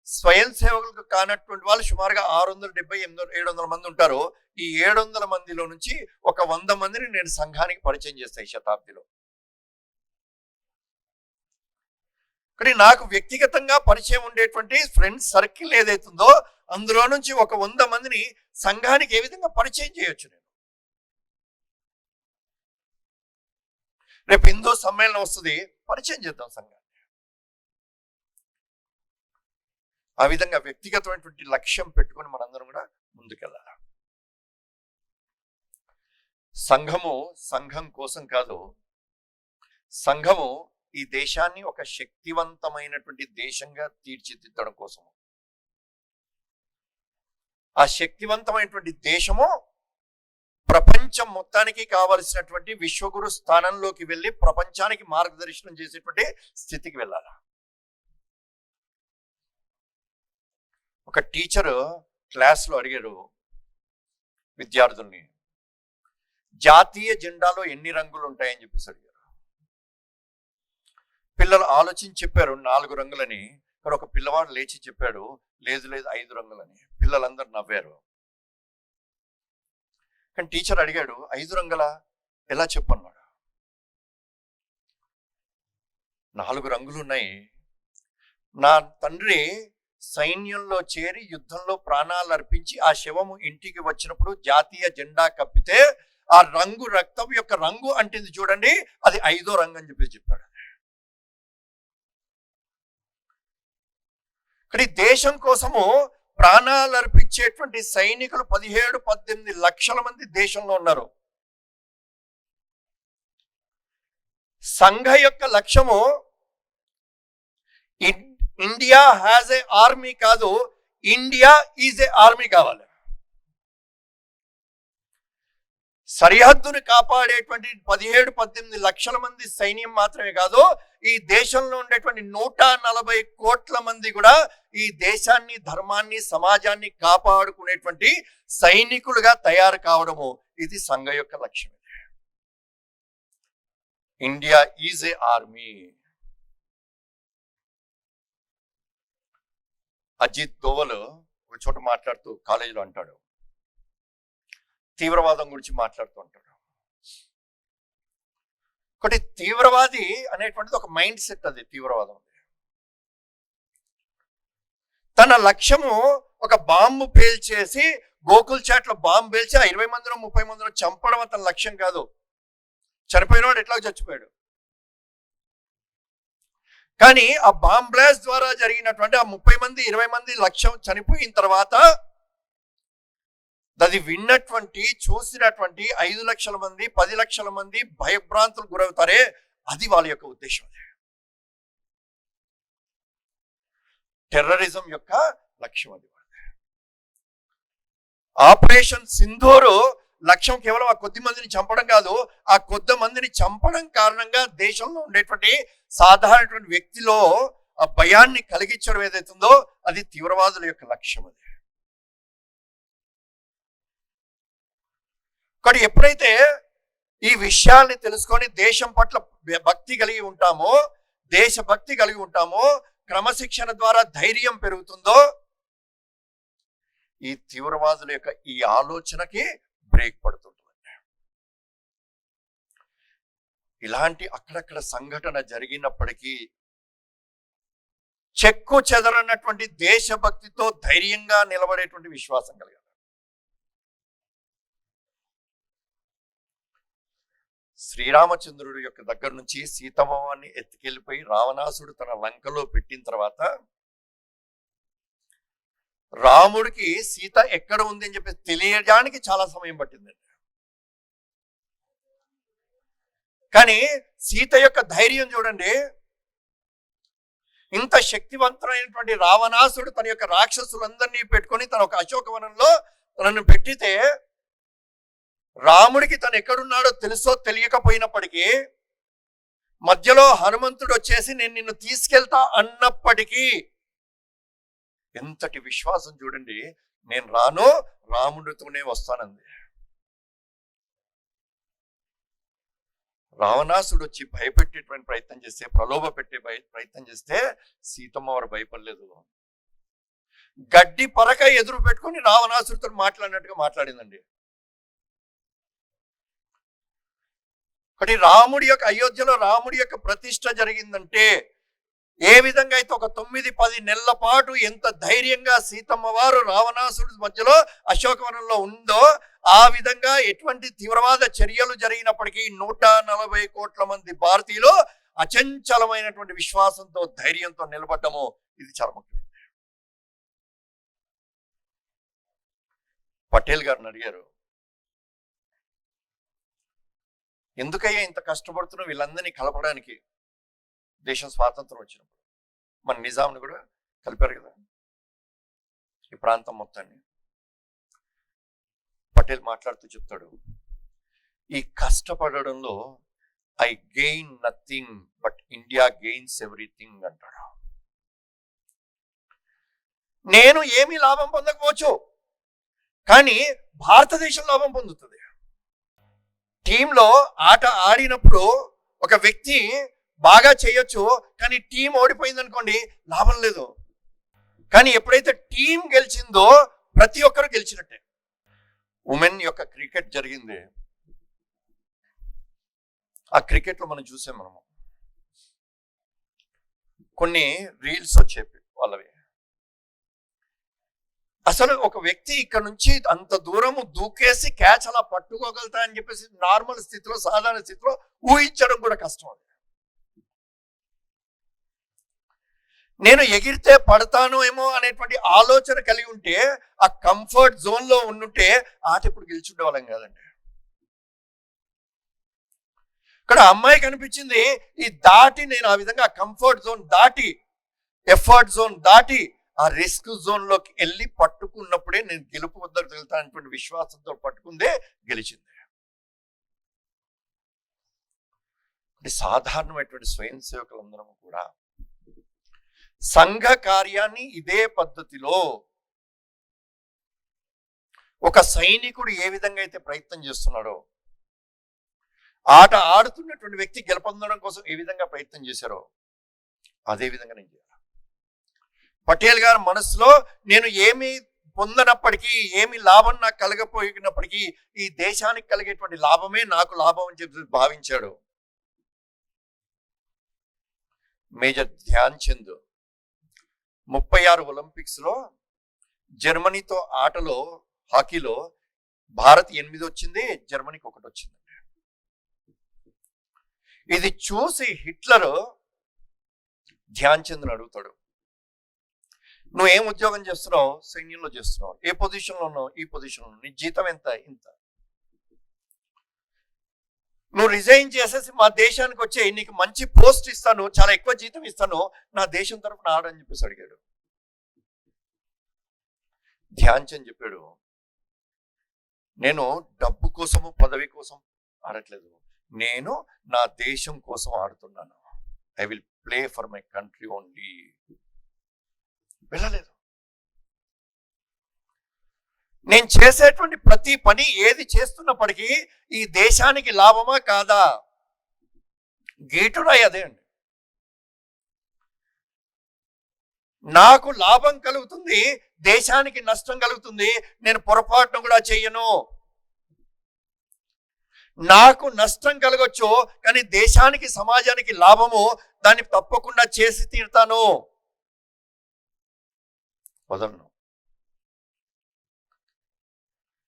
స్వయం సేవకులకు కానటువంటి వాళ్ళు సుమారుగా 670, 700 మంది ఉంటారు. ఈ 700 మందిలో నుంచి ఒక 100 మందిని నేను సంఘానికి పరిచయం చేస్తాయి శతాబ్దిలో. కానీ నాకు వ్యక్తిగతంగా పరిచయం ఉండేటువంటి ఫ్రెండ్స్ సర్కిల్ ఏదైతుందో అందులో నుంచి ఒక 100 మందిని సంఘానికి ఏ విధంగా పరిచయం చేయొచ్చు నేను? రేపు హిందూ సమ్మేళనం వస్తుంది, పరిచయం చేద్దాం సంఘాన్ని. ఆ విధంగా వ్యక్తిగతమైనటువంటి లక్ష్యం పెట్టుకొని మనందరం కూడా ముందుకెళ్ళాలి. సంఘం కోసం కాదు, సంఘము ఈ దేశాన్ని ఒక శక్తివంతమైనటువంటి దేశంగా తీర్చిదిద్దడం కోసము. ఆ శక్తివంతమైనటువంటి దేశము ప్రపంచం మొత్తానికి కావలసినటువంటి విశ్వగురు స్థానంలోకి వెళ్ళి ప్రపంచానికి మార్గదర్శనం చేసేటువంటి స్థితికి వెళ్ళాలి. ఒక టీచరు క్లాస్లో అడిగారు విద్యార్థుల్ని, జాతీయ జెండాలో ఎన్ని రంగులు ఉంటాయని చెప్పేసి అడిగారు. పిల్లలు ఆలోచించి చెప్పారు 4 రంగులని. ఇక్కడ ఒక పిల్లవాడు లేచి చెప్పాడు, లేదు 5 రంగులని. పిల్లలందరూ నవ్వారు. కానీ టీచర్ అడిగాడు, 5 రంగులా ఎలా చెప్పన్నాడు? 4 రంగులు ఉన్నాయి. నా తండ్రి సైన్యంలో చేరి యుద్ధంలో ప్రాణాలు అర్పించి ఆ శవము ఇంటికి వచ్చినప్పుడు జాతీయ జెండా కప్పితే ఆ రంగు రక్తం యొక్క రంగు అంటింది చూడండి, అది 5వ రంగు అని చెప్పాడు. కానీ దేశం కోసము ప్రాణాలు అర్పించేటువంటి సైనికులు 17-18 లక్షల మంది దేశంలో ఉన్నారు. సంఘ యొక్క లక్ష్యము ఇండియా హ్యాజ్ ఏ ఆర్మీ కాదు, ఇండియా ఈజ్ ఏ ఆర్మీ కావాలి. సరిహద్దును కాపాడేటువంటి 17-18 లక్షల మంది సైన్యం మాత్రమే కాదు, ఈ దేశంలో ఉండేటువంటి 140 కోట్ల మంది కూడా ఈ దేశాన్ని, ధర్మాన్ని, సమాజాన్ని కాపాడుకునేటువంటి సైనికులుగా తయారు కావడము ఇది సంఘ యొక్క లక్ష్యం. India is a army. Ajit Doval ఒక చోట మాట్లాడుతూ కాలేజీలో అంటాడు, తీవ్రవాదం గురించి మాట్లాడుతూ ఉంటాడు. ఒకటి తీవ్రవాది అనేటువంటిది ఒక మైండ్ సెట్. అది తీవ్రవాదం. తన లక్ష్యము ఒక బాంబు పేల్చేసి గోకుల్ చాట్లో బాంబు పేల్చి ఆ 20 మందిలో 30 మందిలో చంపడం అతని లక్ష్యం కాదు. చనిపోయినవాడు ఎట్లా చచ్చిపోయాడు. కానీ ఆ బాంబ్ బ్లాస్ట్ ద్వారా జరిగినటువంటి ఆ 30 మంది 20 మంది లక్ష్యం చనిపోయిన తర్వాత అది విన్నటువంటి చూసినటువంటి 5 లక్షల మంది 10 లక్షల మంది భయభ్రాంతులు గురవుతారే, అది వాళ్ళ యొక్క ఉద్దేశం. టెర్రరిజం యొక్క లక్ష్యం అది. ఆపరేషన్ సింధూరు లక్ష్యం కేవలం ఆ కొద్ది మందిని చంపడం కాదు, ఆ కొద్ది మందిని చంపడం కారణంగా దేశంలో ఉండేటువంటి సాధారణటువంటి వ్యక్తిలో ఆ భయాన్ని కలిగించడం ఏదైతుందో అది తీవ్రవాదుల యొక్క లక్ష్యం. అది కానీ ఎప్పుడైతే ఈ విషయాల్ని తెలుసుకొని దేశం పట్ల భక్తి కలిగి ఉంటామో, దేశభక్తి కలిగి ఉంటామో, క్రమశిక్షణ ద్వారా ధైర్యం పెరుగుతుందో ఈ తీవ్రవాదుల యొక్క ఈ ఆలోచనకి బ్రేక్ పడుతుంటుంది. ఇలాంటి అక్కడక్కడ సంఘటన జరిగినప్పటికీ చెక్కు చెదరన్నటువంటి దేశభక్తితో ధైర్యంగా నిలబడేటువంటి విశ్వాసం కలిగారు. శ్రీరామచంద్రుడు యొక్క దగ్గర నుంచి సీతమ్మవారిని ఎత్తుకెళ్ళిపోయి రావణాసుడు తన లంకలో పెట్టిన తర్వాత రాముడికి సీత ఎక్కడ ఉంది అని చెప్పి తెలియడానికి చాలా సమయం పట్టిందండి. కానీ సీత యొక్క ధైర్యం చూడండి. ఇంత శక్తివంతమైనటువంటి రావణాసుడు తన యొక్క రాక్షసులందరినీ పెట్టుకొని తన ఒక అశోకవనంలో తనను పెట్టితే రాముడికి తను ఎక్కడున్నాడో తెలుసో తెలియకపోయినప్పటికీ మధ్యలో హనుమంతుడు వచ్చేసి నేను నిన్ను తీసుకెళ్తా అన్నప్పటికీ ఎంతటి విశ్వాసం చూడండి. నేను రాను, రాముడితోనే వస్తానంది. రావణాసుడు వచ్చి భయపెట్టేటువంటి ప్రయత్నం చేస్తే, ప్రలోభ పెట్టే ప్రయత్నం చేస్తే సీతమ్మ వారు భయపడలేదు. గడ్డి పరక ఎదురు పెట్టుకొని రావణాసుడితో మాట్లాడినట్టుగా మాట్లాడిందండి. ఒకటి రాముడి యొక్క అయోధ్యలో రాముడి యొక్క ప్రతిష్ట జరిగిందంటే ఏ విధంగా అయితే ఒక 9-10 నెలల పాటు ఎంత ధైర్యంగా సీతమ్మ వారు రావణాసుడి మధ్యలో అశోకవనంలో ఉందో ఆ విధంగా ఎటువంటి తీవ్రవాద చర్యలు జరిగినప్పటికీ 140 కోట్ల మంది భారతీయులు అచంచలమైనటువంటి విశ్వాసంతో ధైర్యంతో నిలబడ్డము ఇది చాలా ముఖ్యమైనది. పటేల్ గారిని అడిగారు, ఎందుకయ్యా ఇంత కష్టపడుతున్నావు వీళ్ళందరినీ కలపడానికి? దేశం స్వాతంత్రం వచ్చినప్పుడు మన నిజాంని కూడా కలిపారు కదా ఈ ప్రాంతం మొత్తాన్ని. పటేల్ మాట్లాడుతూ చెప్తాడు, ఈ కష్టపడడంలో I gain nothing but India gains everything అంటాడు. నేను ఏమీ లాభం పొందకపోవచ్చు, కానీ భారతదేశం లాభం పొందుతుంది. టీంలో ఆట ఆడినప్పుడు ఒక వ్యక్తి బాగా చేయొచ్చు, కానీ టీం ఓడిపోయింది అనుకోండి లాభం లేదు. కానీ ఎప్పుడైతే టీం గెలిచిందో ప్రతి ఒక్కరు గెలిచినట్టే. ఉమెన్ యొక్క క్రికెట్ జరిగింది. ఆ క్రికెట్ లో మనం చూసాం, మనము కొన్ని రీల్స్ వచ్చేవి వాళ్ళవి. అసలు ఒక వ్యక్తి ఇక్కడ నుంచి అంత దూరము దూకేసి క్యాచ్ అలా పట్టుకోగలుగుతా అని చెప్పేసి నార్మల్ స్థితిలో సాధారణ స్థితిలో ఊహించడం కూడా కష్టం. నేను ఎగిరితే పడతాను ఏమో అనేటువంటి ఆలోచన కలిగి ఉంటే ఆ కంఫర్ట్ జోన్ లో ఉండుంటే ఆట ఇప్పుడు గెలిచుండే వాళ్ళం కాదండి. ఇక్కడ అమ్మాయి కనిపించింది, ఈ దాటి నేను ఆ విధంగా కంఫర్ట్ జోన్ దాటి ఎఫర్ట్ జోన్ దాటి ఆ రిస్క్ జోన్ లోకి వెళ్ళి పట్టుకున్నప్పుడే నేను గెలుపు వద్దకు వెళ్తానటువంటి విశ్వాసంతో పట్టుకుందే గెలిచింది. సాధారణమైనటువంటి స్వయం సేవకులందరం కూడా సంఘ కార్యాన్ని ఇదే పద్ధతిలో ఒక సైనికుడు ఏ విధంగా అయితే ప్రయత్నం చేస్తున్నాడో, ఆట ఆడుతున్నటువంటి వ్యక్తి గెలుపొందడం కోసం ఏ విధంగా ప్రయత్నం చేశారో అదే విధంగా నేను చేయాలి. పటేల్ గారి మనసులో నేను ఏమి పొందనప్పటికీ, ఏమి లాభం నాకు కలగపోయినప్పటికీ ఈ దేశానికి కలిగేటువంటి లాభమే నాకు లాభం అని చెప్పి భావించాడు మేజర్ ధ్యాన్ చంద్. 36 ఒలింపిక్స్ లో జర్మనీతో ఆటలో హాకీలో భారత్ 8 వచ్చింది, జర్మనీకి 1 వచ్చింది. ఇది చూసి హిట్లర్ ధ్యాన్ చంద్ని అడుగుతాడు, నువ్వేం ఉద్యోగం చేస్తున్నావు? సైన్యంలో చేస్తున్నావు. ఏ పొజిషన్లో ఉన్నావు? ఈ పొజిషన్లో. నీ జీతం ఎంత? ఇంత. నువ్వు రిజైన్ చేసేసి మా దేశానికి వచ్చే, నీకు మంచి పోస్ట్ ఇస్తాను, చాలా ఎక్కువ జీతం ఇస్తాను, నా దేశం తరఫున ఆడని చెప్పేసి అడిగాడు. ధ్యాన్ చంద్ చెప్పాడు, నేను డబ్బు కోసము పదవి కోసం ఆడట్లేదు, నేను నా దేశం కోసం ఆడుతున్నాను. I will play for my country only. వెళ్ళలేదు. నేను చేసేటువంటి ప్రతి పని ఏది చేస్తున్నప్పటికీ ఈ దేశానికి లాభమా కాదా? గేటురాయి అదే అండి. నాకు లాభం కలుగుతుంది, దేశానికి నష్టం కలుగుతుంది, నేను పొరపాటును కూడా చెయ్యను. నాకు నష్టం కలగొచ్చు, కానీ దేశానికి సమాజానికి లాభము, దాన్ని తప్పకుండా చేసి తీరుతాను, వదలను.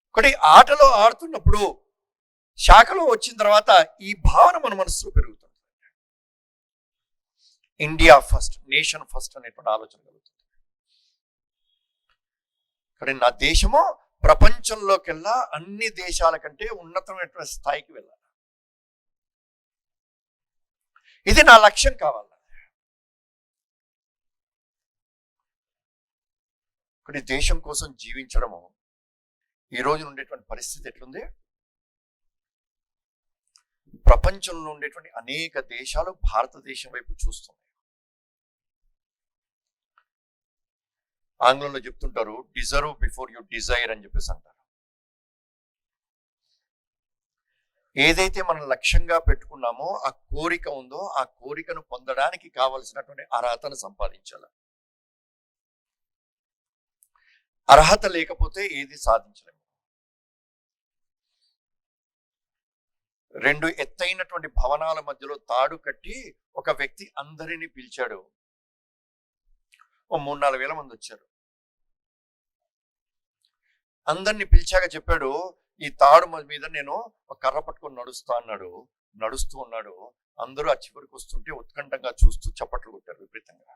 ఒకటి ఆటలో ఆడుతున్నప్పుడు శాఖలో వచ్చిన తర్వాత ఈ భావన మన మనసులో పెరుగుతుంది. ఇండియా ఫస్ట్, నేషన్ ఫస్ట్ అనేటువంటి ఆలోచన కలుగుతుంది. కానీ నా దేశము ప్రపంచంలోకెల్లా అన్ని దేశాల కంటే ఉన్నతమైనటువంటి స్థాయికి వెళ్ళాలి. ఇది నా లక్ష్యం కావాలి. ఒకటి దేశం కోసం జీవించడము. ఈ రోజు ఉండేటువంటి పరిస్థితి ఎట్లుంది? ప్రపంచంలో ఉండేటువంటి అనేక దేశాలు భారతదేశం వైపు చూస్తున్నాయి. ఆంగ్లంలో చెప్తుంటారు, డిజర్వ్ బిఫోర్ యు డిజైర్ అని చెప్పేసి అంటారు. ఏదైతే మనం లక్ష్యంగా పెట్టుకున్నామో, ఆ కోరిక ఉందో, ఆ కోరికను పొందడానికి కావలసినటువంటి అర్హతను సంపాదించాలి. అర్హత లేకపోతే ఏది సాధించలేము. 2 ఎత్తైనటువంటి భవనాల మధ్యలో తాడు కట్టి ఒక వ్యక్తి అందరినీ పిలిచాడు. 3-4 వేల మంది వచ్చారు. అందరినీ పిలిచాక చెప్పాడు, ఈ తాడు మీద నేను ఒక కర్ర పట్టుకొని నడుస్తా అన్నాడు. నడుస్తూ ఉన్నాడు. అందరూ ఆ చివరికి వస్తుంటే ఉత్కంఠంగా చూస్తూ చప్పట్లు కొట్టారు విపరీతంగా.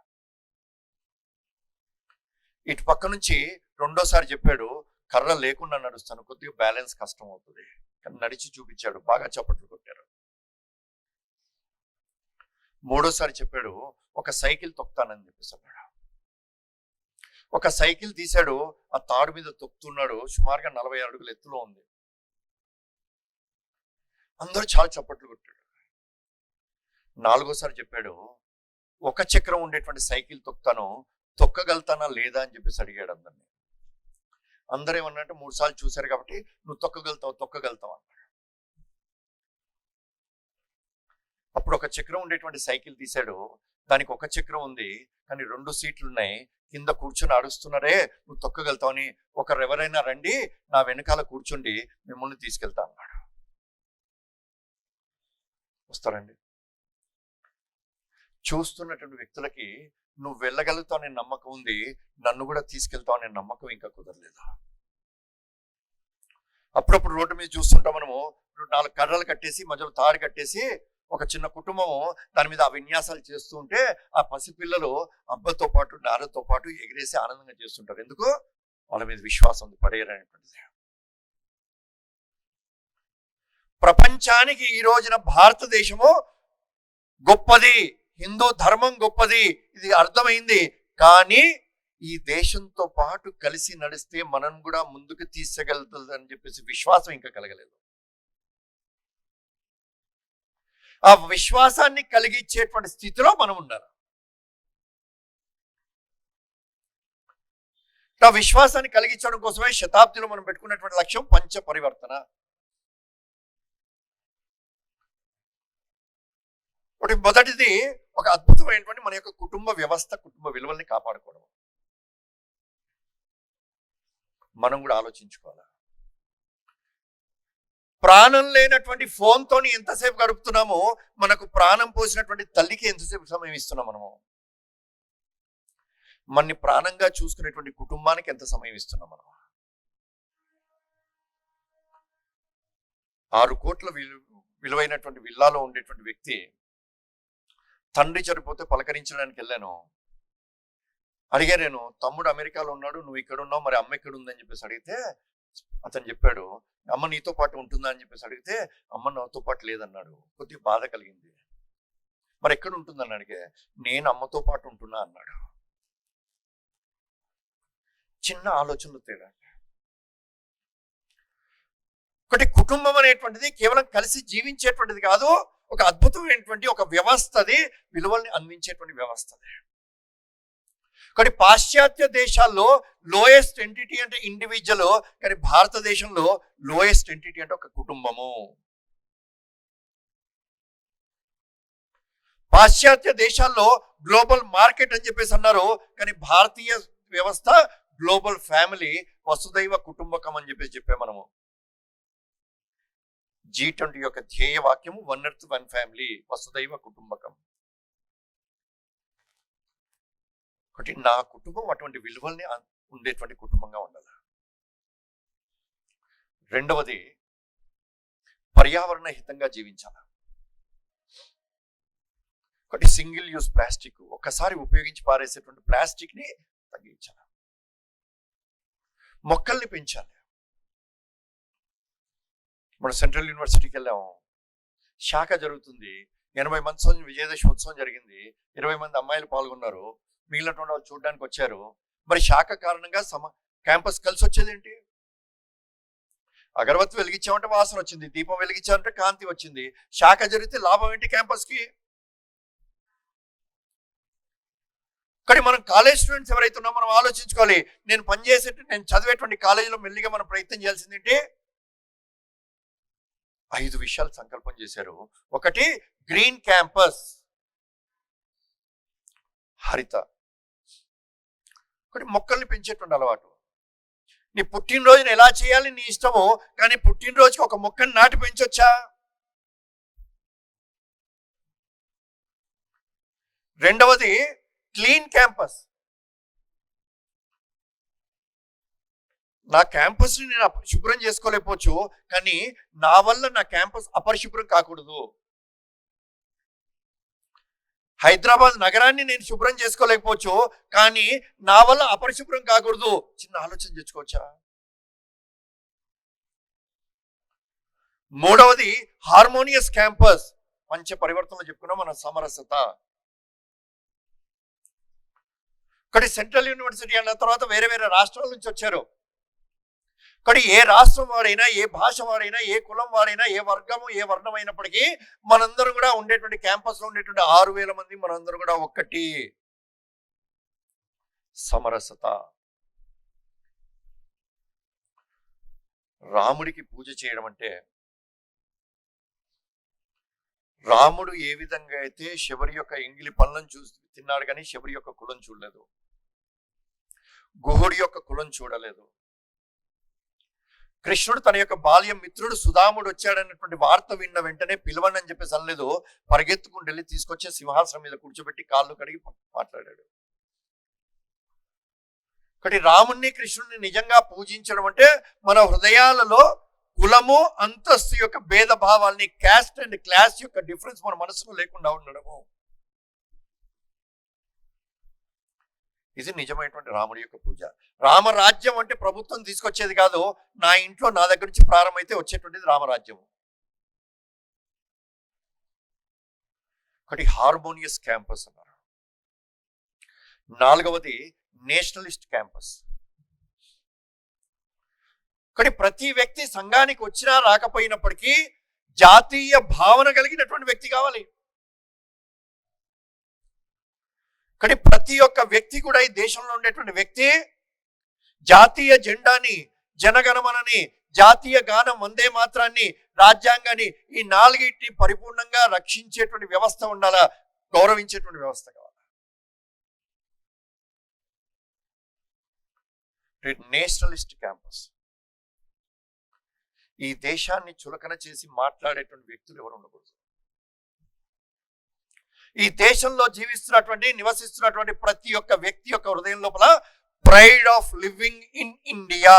ఇటు పక్క నుంచి రెండోసారి చెప్పాడు, కర్ర లేకుండా నడుస్తాను, కొద్దిగా బ్యాలెన్స్ కష్టం అవుతుంది. కానీ నడిచి చూపించాడు, బాగా చప్పట్లు కొట్టారు. మూడోసారి చెప్పాడు, ఒక సైకిల్ తొక్కుతానని చెప్పేసి అన్నాడు. ఒక సైకిల్ తీశాడు, ఆ తాడు మీద తొక్కుతున్నాడు. సుమారుగా 40 అడుగుల ఎత్తులో ఉంది. అందరూ చాలా చప్పట్లు కొట్టాడు. 4ఓసారి చెప్పాడు, ఒక చక్రం ఉండేటువంటి సైకిల్ తొక్కగలుగుతానా లేదా అని చెప్పేసి అడిగాడు అందరినీ. అందరూ ఏమన్నట్టు 3 సార్లు చూశారు కాబట్టి నువ్వు తొక్కగలుగుతావు అన్నాడు. అప్పుడు ఒక చక్రం ఉండేటువంటి సైకిల్ తీశాడు. దానికి ఒక చక్రం ఉంది, కానీ 2 సీట్లు ఉన్నాయి. కింద కూర్చొని ఆడుస్తున్నారే, నువ్వు తొక్కగలుగుతావని, ఎవరైనా రండి నా వెనకాల కూర్చోండి, మిమ్మల్ని తీసుకెళ్తా అన్నాడు. వస్తారండి. చూస్తున్నటువంటి వ్యక్తులకి నువ్వు వెళ్ళగలుగుతావు అనే నమ్మకం ఉంది, నన్ను కూడా తీసుకెళ్తావు అనే నమ్మకం ఇంకా కుదరలేదు. అప్పుడప్పుడు రోడ్డు మీద చూస్తుంటాం మనము, 4 కర్రలు కట్టేసి మధ్యలో తాడు కట్టేసి ఒక చిన్న కుటుంబము దాని మీద ఆ విన్యాసాలు చేస్తూ ఉంటే ఆ పసిపిల్లలు అబ్బతో పాటు నారతో పాటు ఎగిరేసి ఆనందంగా చేస్తుంటారు. ఎందుకు? వాళ్ళ మీద విశ్వాసం ఉంది, పడేయరనేటువంటిది. ప్రపంచానికి ఈ రోజున భారతదేశము గొప్పది, హిందూ ధర్మం గొప్పది, ఇది అర్థమైంది. కానీ ఈ దేశంతో పాటు కలిసి నడిస్తే మనం కూడా ముందుకు తీసుకెళ్తుంది అని చెప్పేసి విశ్వాసం ఇంకా కలగలేదు. ఆ విశ్వాసాన్ని కలిగించేటువంటి స్థితిలో మనం ఉండాలి. ఆ విశ్వాసాన్ని కలిగించడం కోసమే శతాబ్దిలో మనం పెట్టుకున్నటువంటి లక్ష్యం పంచ పరివర్తన. ఒకటి మొదటిది ఒక అద్భుతమైనటువంటి మన యొక్క కుటుంబ వ్యవస్థ, కుటుంబ విలువల్ని కాపాడుకోవడం. మనం కూడా ఆలోచించుకోవాలి. ప్రాణం లేనటువంటి ఫోన్తో ఎంతసేపు గడుపుతున్నామో మనకు ప్రాణం పోసినటువంటి తల్లికి ఎంతసేపు సమయం ఇస్తున్నాం మనము. మనని ప్రాణంగా చూసుకునేటువంటి కుటుంబానికి ఎంత సమయం ఇస్తున్నాం మనం. 6 కోట్ల విలువైనటువంటి విల్లాలో ఉండేటువంటి వ్యక్తి తండ్రి చనిపోతే పలకరించడానికి వెళ్ళాను. అడిగా నేను, తమ్ముడు అమెరికాలో ఉన్నాడు, నువ్వు ఇక్కడ ఉన్నావు, మరి అమ్మ ఎక్కడ ఉందని చెప్పేసి అడిగితే అతను చెప్పాడు, అమ్మ నీతో పాటు ఉంటుందా అని చెప్పేసి అడిగితే అమ్మ నాతో పాటు లేదన్నాడు. కొద్దిగా బాధ కలిగింది. మరి ఎక్కడ ఉంటుందని అడిగే, నేను అమ్మతో పాటు ఉంటున్నా అన్నాడు. చిన్న ఆలోచనలు తేడా. ఒకటి కుటుంబం అనేటువంటిది కేవలం కలిసి జీవించేటువంటిది కాదు, ఒక అద్భుతమైనటువంటి ఒక వ్యవస్థది, విలువల్ని అందించేటువంటి వ్యవస్థది. కానీ పాశ్చాత్య దేశాల్లో లోయెస్ట్ ఎంటిటీ అంటే ఇండివిజువల్, కానీ భారతదేశంలో లోయెస్ట్ ఎంటిటీ అంటే ఒక కుటుంబము. పాశ్చాత్య దేశాల్లో గ్లోబల్ మార్కెట్ అని చెప్పేసి అన్నారు, కానీ భారతీయ వ్యవస్థ గ్లోబల్ ఫ్యామిలీ, వసుదైవ కుటుంబకం అని చెప్పాము మనము. G20 యొక్క ధ్యేయ వాక్యము 1 Earth 1 Family, వసుదైవ కుటుంబకం. ఒకటి నా కుటుంబం అటువంటి విలువల్ని ఉండేటువంటి కుటుంబంగా ఉండాలి. రెండవది పర్యావరణ హితంగా జీవించాలి. ఒకటి సింగిల్ యూజ్ ప్లాస్టిక్, ఒక్కసారి ఉపయోగించి పారేసేటువంటి ప్లాస్టిక్ ని తగ్గించాలి. మొక్కల్ని పెంచాలి. మనం సెంట్రల్ యూనివర్సిటీకి వెళ్ళాము, శాఖ జరుగుతుంది, 80 మంది విజయదశమి ఉత్సవం జరిగింది, 20 మంది అమ్మాయిలు పాల్గొన్నారు, మిగిలినటువంటి వాళ్ళు చూడడానికి వచ్చారు. మరి శాఖ కారణంగా క్యాంపస్ కలిసి వచ్చేదేంటి? అగరబత్తి వెలిగించామంటే వాసన వచ్చింది, దీపం వెలిగించామంటే కాంతి వచ్చింది. శాఖ జరిగితే లాభం ఏంటి క్యాంపస్కి? కానీ మనం కాలేజ్ స్టూడెంట్స్ ఎవరైతే ఉన్నామో మనం ఆలోచించుకోవాలి. నేను చదివేటువంటి కాలేజీలో మెల్లిగా మనం ప్రయత్నం చేయాల్సింది ఏంటి? 5 విషయాలు సంకల్పం చేశారు. ఒకటి గ్రీన్ క్యాంపస్, హరిత. ఒకటి మొక్కల్ని పెంచేటువంటి అలవాటు. నీ పుట్టినరోజుని ఎలా చేయాలి నీ ఇష్టమో, కానీ పుట్టినరోజుకి ఒక మొక్కని నాటి పెంచొచ్చా? రెండవది క్లీన్ క్యాంపస్. నా క్యాంపస్ని నేను శుభ్రం చేసుకోలేకపోవచ్చు, కానీ నా వల్ల నా క్యాంపస్ అపరిశుభ్రం కాకూడదు. హైదరాబాద్ నగరాన్ని నేను శుభ్రం చేసుకోలేకపోవచ్చు, కానీ నా వల్ల అపరిశుభ్రం కాకూడదు. చిన్న ఆలోచన తెచ్చుకోవచ్చా? మూడవది హార్మోనియస్ క్యాంపస్. మంచి పరివర్తనలో చెప్పుకున్నాం మన సమరసత. ఒకటి సెంట్రల్ యూనివర్సిటీ అన్న తర్వాత వేరే వేరే రాష్ట్రాల నుంచి వచ్చారు. కానీ ఏ రాష్ట్రం వారైనా, ఏ భాష వారైనా, ఏ కులం వారైనా, ఏ వర్గము, ఏ వర్ణం అయినప్పటికీ మనందరం కూడా ఉండేటువంటి క్యాంపస్లో ఉండేటువంటి 6000 మంది మనందరం కూడా ఒక్కటి. సమరసత. రాముడికి పూజ చేయడం అంటే, రాముడు ఏ విధంగా అయితే శబరి యొక్క ఎంగిలి పళ్ళను చూసి తిన్నాడు, కానీ శబరి యొక్క కులం చూడలేదు, గుహుడి యొక్క కులం చూడలేదు. కృష్ణుడు తన యొక్క బాల్యం మిత్రుడు సుధాముడు వచ్చాడన్నటువంటి వార్త విన్న వెంటనే పిలవండి అని చెప్పేసి అనలేదు, పరిగెత్తుకుంటూ వెళ్ళి తీసుకొచ్చే సింహాసనం మీద కూర్చోబెట్టి కాళ్ళు కడిగి మాట్లాడాడు. ఒకటి రాముణ్ణి కృష్ణుడిని నిజంగా పూజించడం అంటే మన హృదయాలలో కులము అంతస్తు యొక్క భేదభావాల్ని, క్యాస్ట్ అండ్ క్లాస్ యొక్క డిఫరెన్స్ మన మనసులో లేకుండా ఉండడము. ఇది నిజమైనటువంటి రాముడి యొక్క పూజ. రామరాజ్యం అంటే ప్రభుత్వం తీసుకొచ్చేది కాదు, నా ఇంట్లో నా దగ్గర నుంచి ప్రారంభమైతే వచ్చేటువంటిది రామరాజ్యము. ఒకటి హార్మోనియస్ క్యాంపస్ అన్నారు. నాలుగవది నేషనలిస్ట్ క్యాంపస్. ఒకటి ప్రతి వ్యక్తి సంఘానికి వచ్చినా రాకపోయినప్పటికీ జాతీయ భావన కలిగినటువంటి వ్యక్తి కావాలి. కానీ ప్రతి ఒక్క వ్యక్తి కూడా ఈ దేశంలో ఉండేటువంటి వ్యక్తి జాతీయ జెండాని, జనగణమనని, జాతీయ గానం, వందే మాత్రాన్ని, రాజ్యాంగాన్ని, ఈ 4టిని పరిపూర్ణంగా రక్షించేటువంటి వ్యవస్థ ఉండాలా, గౌరవించేటువంటి వ్యవస్థ కావాలి. Nationalist campus. ఈ దేశాన్ని చులకన చేసి మాట్లాడేటువంటి వ్యక్తులు ఎవరు ఉండకూడదు. ఈ దేశంలో జీవిస్తున్నటువంటి నివసిస్తున్నటువంటి ప్రతి ఒక్క వ్యక్తి యొక్క హృదయం లోపల pride of living in India,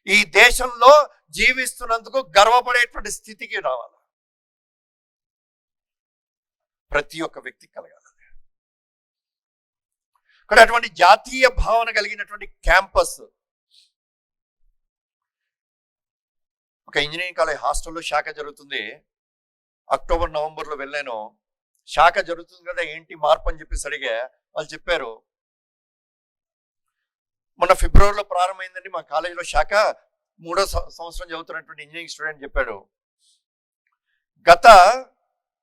ఈ దేశంలో జీవిస్తున్నందుకు గర్వపడేటువంటి స్థితికి రావాలి. ప్రతి ఒక్క వ్యక్తికి కలగాలి. ఇక్కడ అటువంటి జాతీయ భావన కలిగినటువంటి క్యాంపస్. ఒక ఇంజనీరింగ్ కాలేజ్ హాస్టల్లో శాఖ జరుగుతుంది. అక్టోబర్ నవంబర్లో వెళ్ళాను. శాఖ జరుగుతుంది కదా, ఏంటి మార్పు అని చెప్పేసి అడిగా. వాళ్ళు చెప్పారు, మొన్న ఫిబ్రవరిలో ప్రారంభమైందండి మా కాలేజీలో శాఖ. 3వ సంవత్సరం చదువుతున్నటువంటి ఇంజనీరింగ్ స్టూడెంట్ చెప్పాడు, గత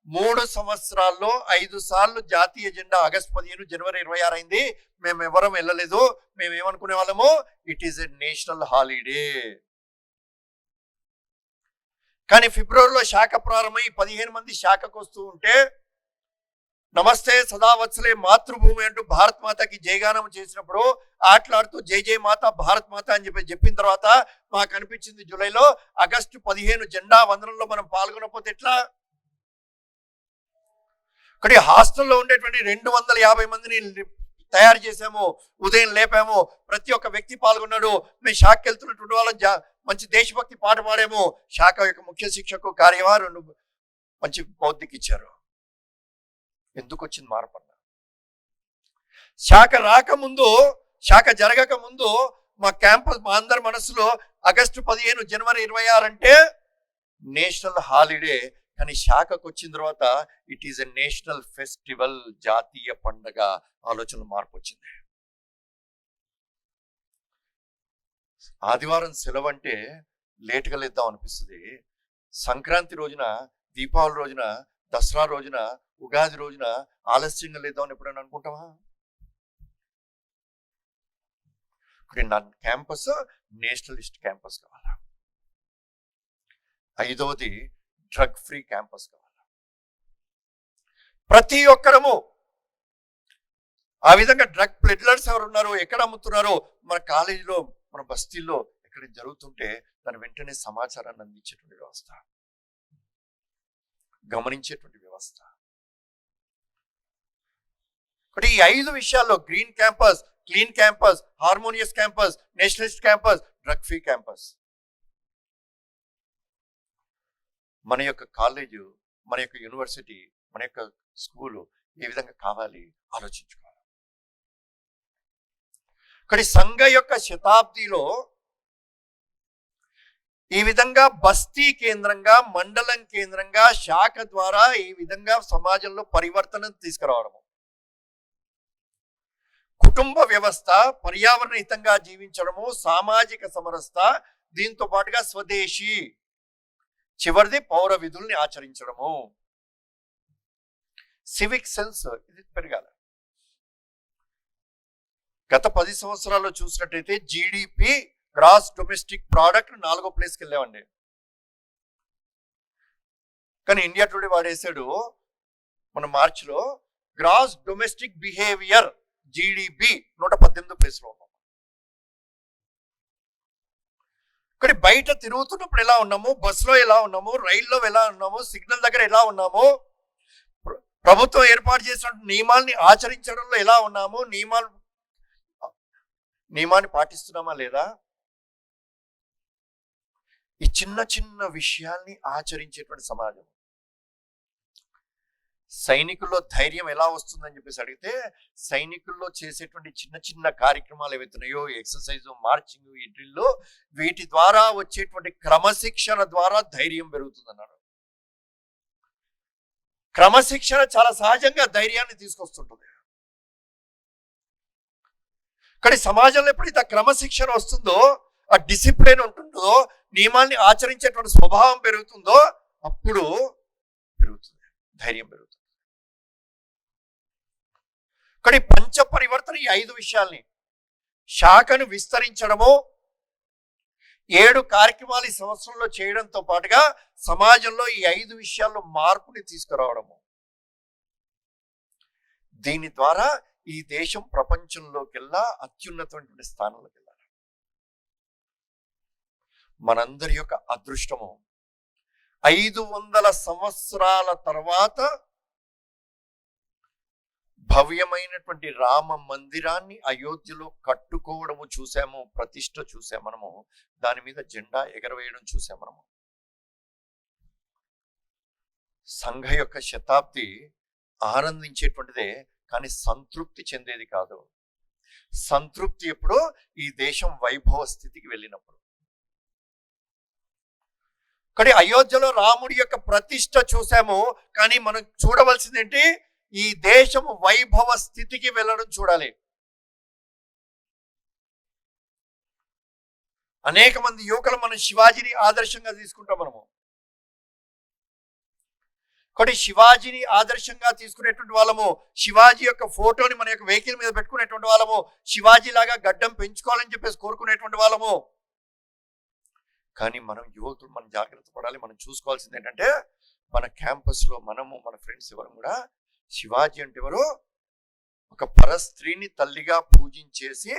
3 సంవత్సరాల్లో 5 సార్లు జాతీయ జెండా ఆగస్టు 15 జనవరి 26 అయింది. మేము ఎవరం వెళ్ళలేదు. మేము ఏమనుకునే వాళ్ళము, it is a national holiday. కానీ ఫిబ్రవరిలో శాఖ ప్రారంభమై 15 మంది శాఖకు వస్తూ ఉంటే, నమస్తే సదావత్సలే మాతృభూమి అంటూ భారత్ మాతకి జయగానం చేసినప్పుడు ఆటలాడుతూ జై జై మాత భారత్ మాత అని చెప్పిన తర్వాత మాకు అనిపించింది, జూలైలో ఆగస్టు 15 జెండా వందనంలో మనం పాల్గొనకపోతే ఎట్లా? ఇక్కడ హాస్టల్లో ఉండేటువంటి 250 మందిని తయారు చేసాము, ఉదయం లేపాము, ప్రతి ఒక్క వ్యక్తి పాల్గొన్నాడు. మేము శాఖకి వెళ్తున్నటువంటి వాళ్ళం మంచి దేశభక్తి పాట పాడాము. శాఖ యొక్క ముఖ్య శిక్షకు కార్యవారు 2 మంచి బౌద్ధికి ఇచ్చారు. ఎందుకు వచ్చింది మార్పు? శాఖ రాకముందు, శాఖ జరగక ముందు మా క్యాంపస్, మా అందరి మనసులో ఆగస్టు 15 జనవరి 26 అంటే నేషనల్ హాలిడే. కానీ శాఖకు వచ్చిన తర్వాత it is a national festival, జాతీయ పండగ. ఆలోచనలో మార్పు వచ్చింది. ఆదివారం సెలవు అంటే లేటుగా లేద్దాం అనిపిస్తుంది. సంక్రాంతి రోజున, దీపావళి రోజున, దసరా రోజున, ఉగాది రోజున ఆలస్యంగా లేద్దామని ఎప్పుడైనా అనుకుంటావా? ఇప్పుడు నా క్యాంపస్ నేషనలిస్ట్ క్యాంపస్ కావాలా. 5వది డ్రగ్ ఫ్రీ క్యాంపస్ కావాలా. ప్రతి ఒక్కరము ఆ విధంగా డ్రగ్ పెడ్లర్స్ ఎవరు ఉన్నారో, ఎక్కడ అమ్ముతున్నారో, మన కాలేజీలో, మన బస్తీల్లో ఎక్కడ జరుగుతుంటే దాని వెంటనే సమాచారాన్ని అందించేటువంటి వ్యవస్థ, గమనించేటువంటి వ్యవస్థ. ఈ 5 విషయాల్లో green campus, clean campus, harmonious campus, Nationalist campus, drug free campus. మన యొక్క కాలేజు, మన యొక్క యూనివర్సిటీ, మన యొక్క స్కూలు ఏ విధంగా కావాలి ఆలోచించుకోవాలి. ఇక్కడ సంఘ యొక్క శతాబ్దిలో ఈ విధంగా బస్తీ కేంద్రంగా, మండలం కేంద్రంగా, శాఖ ద్వారా ఈ విధంగా సమాజంలో పరివర్తన తీసుకురావడము, కుటుంబ వ్యవస్థ, పర్యావరణ హితంగా జీవించడము, సామాజిక సమరసత, దీంతో పాటుగా స్వదేశీ, చివరిది పౌర విధుల్ని ఆచరించడము, సివిక్ సెన్స్ ఇది పెరగాలి. గత 10 సంవత్సరాల్లో చూసినట్టయితే జీడిపి, గ్రాస్ డొమెస్టిక్ ప్రోడక్ట్ 4వ ప్లేస్కి వెళ్ళామండి. కానీ ఇండియా టుడే వాడేసాడు మన మార్చిలో గ్రాస్ డొమెస్టిక్ బిహేవియర్ జీడిపి 118వ ప్లేస్లో ఉన్నాము. ఇక్కడ బయట తిరుగుతున్నప్పుడు ఎలా ఉన్నాము, బస్సులో ఎలా ఉన్నాము, రైల్లో ఎలా ఉన్నాము, సిగ్నల్ దగ్గర ఎలా ఉన్నాము, ప్రభుత్వం ఏర్పాటు చేసిన నియమాల్ని ఆచరించడంలో ఎలా ఉన్నాము, నియమాన్ని పాటిస్తున్నామా లేదా, ఈ చిన్న చిన్న విషయాల్ని ఆచరించేటువంటి సమాజం. సైనికుల్లో ధైర్యం ఎలా వస్తుందని చెప్పేసి అడిగితే, సైనికుల్లో చేసేటువంటి చిన్న చిన్న కార్యక్రమాలు ఏవైతున్నాయో, ఎక్సర్సైజ్, మార్చింగ్, ఈ డ్రిల్లో, వీటి ద్వారా వచ్చేటువంటి క్రమశిక్షణ ద్వారా ధైర్యం పెరుగుతుందన్నారు. క్రమశిక్షణ చాలా సహజంగా ధైర్యాన్ని తీసుకొస్తుంటుంది. కానీ సమాజంలో ఎప్పుడైతే క్రమశిక్షణ వస్తుందో, ఆ డిసిప్లిన్ ఉంటుందో, నియమాల్ని ఆచరించేటువంటి స్వభావం పెరుగుతుందో, అప్పుడు పెరుగుతుంది, ధైర్యం పెరుగుతుంది. కానీ పంచ పరివర్తన ఈ 5 విషయాల్ని, శాఖను విస్తరించడము, 7 కార్యక్రమాలు ఈ సంవత్సరంలో చేయడంతో పాటుగా సమాజంలో ఈ 5 విషయాల్లో మార్పుని తీసుకురావడము, దీని ద్వారా ఈ దేశం ప్రపంచంలోకెల్లా అత్యున్నతమైనటువంటి స్థానంలోకి వెళ్ళాలి. మనందరి యొక్క అదృష్టము 500 సంవత్సరాల తర్వాత భవ్యమైనటువంటి రామ మందిరాన్ని అయోధ్యలో కట్టుకోవడము చూసాము, ప్రతిష్ఠ చూసాము మనము, దాని మీద జెండా ఎగరవేయడం చూసాము మనము. సంఘ యొక్క శతాబ్ది ఆనందించేటువంటిదే, కానీ సంతృప్తి చెందేది కాదు. సంతృప్తి ఎప్పుడో ఈ దేశం వైభవ స్థితికి వెళ్ళినప్పుడు. కానీ అయోధ్యలో రాముడి యొక్క ప్రతిష్ఠ చూసాము, కానీ మనం చూడవలసింది ఏంటి? ఈ దేశము వైభవ స్థితికి వెళ్ళడం చూడాలి. అనేక మంది యువకులు మనం శివాజీని ఆదర్శంగా తీసుకుంటాం మనము. కాబట్టి శివాజీని ఆదర్శంగా తీసుకునేటువంటి వాళ్ళము, శివాజీ యొక్క ఫోటోని మన యొక్క వెహికల్ మీద పెట్టుకునేటువంటి వాళ్ళము, శివాజీ లాగా గడ్డం పెంచుకోవాలని చెప్పేసి కోరుకునేటువంటి వాళ్ళము. కానీ మనం యువకులు మనం జాగ్రత్త పడాలి. మనం చూసుకోవాల్సింది ఏంటంటే, మన క్యాంపస్లో మనము మన ఫ్రెండ్స్ ఎవరు కూడా శివాజీ అంటే ఎవరు? ఒక పరస్త్రీని తల్లిగా పూజించేసి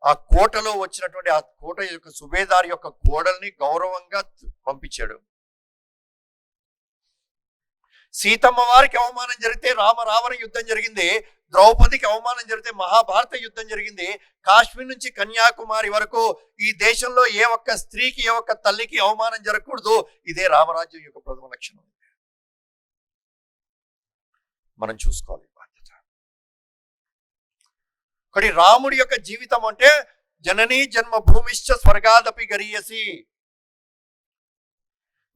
ఆ కోటలో వచ్చినటువంటి ఆ కోట యొక్క సుబేదార్ యొక్క కోడల్ని గౌరవంగా పంపించాడు. సీతమ్మ వారికి అవమానం జరిగితే రావణ యుద్ధం జరిగింది, ద్రౌపదికి అవమానం జరిగితే మహాభారత యుద్ధం జరిగింది. కాశ్మీర్ నుంచి కన్యాకుమారి వరకు ఈ దేశంలో ఏ ఒక్క స్త్రీకి ఏ ఒక్క తల్లికి అవమానం జరగకూడదు. ఇదే రామరాజ్యం యొక్క ప్రథమ లక్షణం. మనం చూసుకోవాలి బాధ్యత. కానీ రాముడి యొక్క జీవితం అంటే జననీ జన్మభూమిశ్చ స్వర్గాదపి గరీయసి.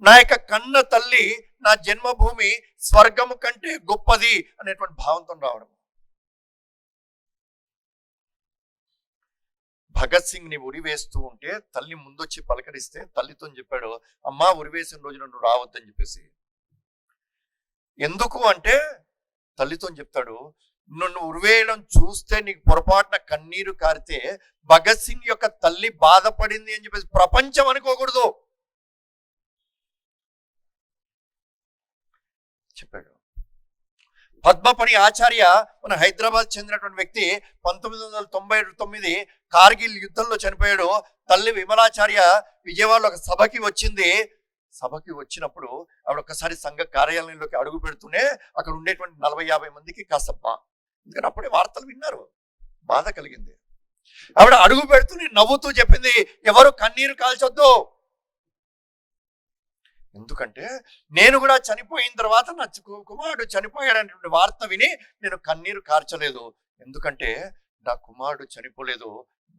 నా యొక్క కన్న తల్లి, నా జన్మభూమి స్వర్గము కంటే గొప్పది అనేటువంటి భావంతో రావడం. భగత్ సింగ్ ని ఉరివేస్తూ ఉంటే తల్లి ముందొచ్చి పలకరిస్తే తల్లితో చెప్పాడు, అమ్మా ఉరివేసిన రోజు నువ్వు రావద్దని చెప్పేసి. ఎందుకు అంటే తల్లితో చెప్తాడు, నువ్వు ఉరివేయడం చూస్తే నీకు పొరపాటున కన్నీరు కారితే భగత్ సింగ్ యొక్క తల్లి బాధపడింది అని చెప్పేసి ప్రపంచం అనుకోకూడదు చెప్పాడు. పద్మపణి ఆచార్య మన హైదరాబాద్ చెందినటువంటి వ్యక్తి 1999 కార్గిల్ యుద్ధంలో చనిపోయాడు. తల్లి విమలాచార్య విజయవాడలో ఒక సభకి వచ్చింది. సభకి వచ్చినప్పుడు ఆవిడ ఒకసారి సంఘ కార్యాలయంలోకి అడుగు పెడుతూనే అక్కడ ఉండేటువంటి 40-50 మందికి కాస్త ఎందుకని అప్పుడే వార్తలు విన్నారు, బాధ కలిగింది. ఆవిడ అడుగు పెడుతూనే నవ్వుతూ చెప్పింది, ఎవరు కన్నీరు కాల్చొద్దు. ఎందుకంటే నేను కూడా చనిపోయిన తర్వాత నా కుమారుడు చనిపోయాడనేటువంటి వార్త విని నేను కన్నీరు కార్చలేదు. ఎందుకంటే నా కుమారుడు చనిపోలేదు,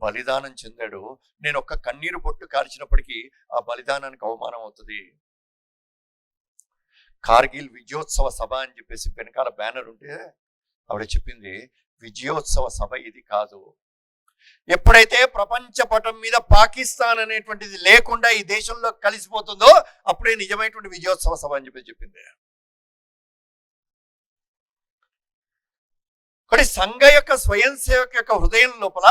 బలిదానం చెందాడు. నేను ఒక్క కన్నీరు పొట్టు కార్చినప్పటికీ ఆ బలిదానానికి అవమానం అవుతుంది. కార్గిల్ విజయోత్సవ సభ అని చెప్పేసి వెనకాల బ్యానర్ ఉంటే ఆవిడ చెప్పింది, విజయోత్సవ సభ ఇది కాదు. ఎప్పుడైతే ప్రపంచ పటం మీద పాకిస్తాన్ అనేటువంటిది లేకుండా ఈ దేశంలో కలిసిపోతుందో అప్పుడే నిజమైనటువంటి విజయోత్సవ సభ అని చెప్పి చెప్పింది. కానీ సంఘ యొక్క స్వయం సేవక యొక్క హృదయం లోపల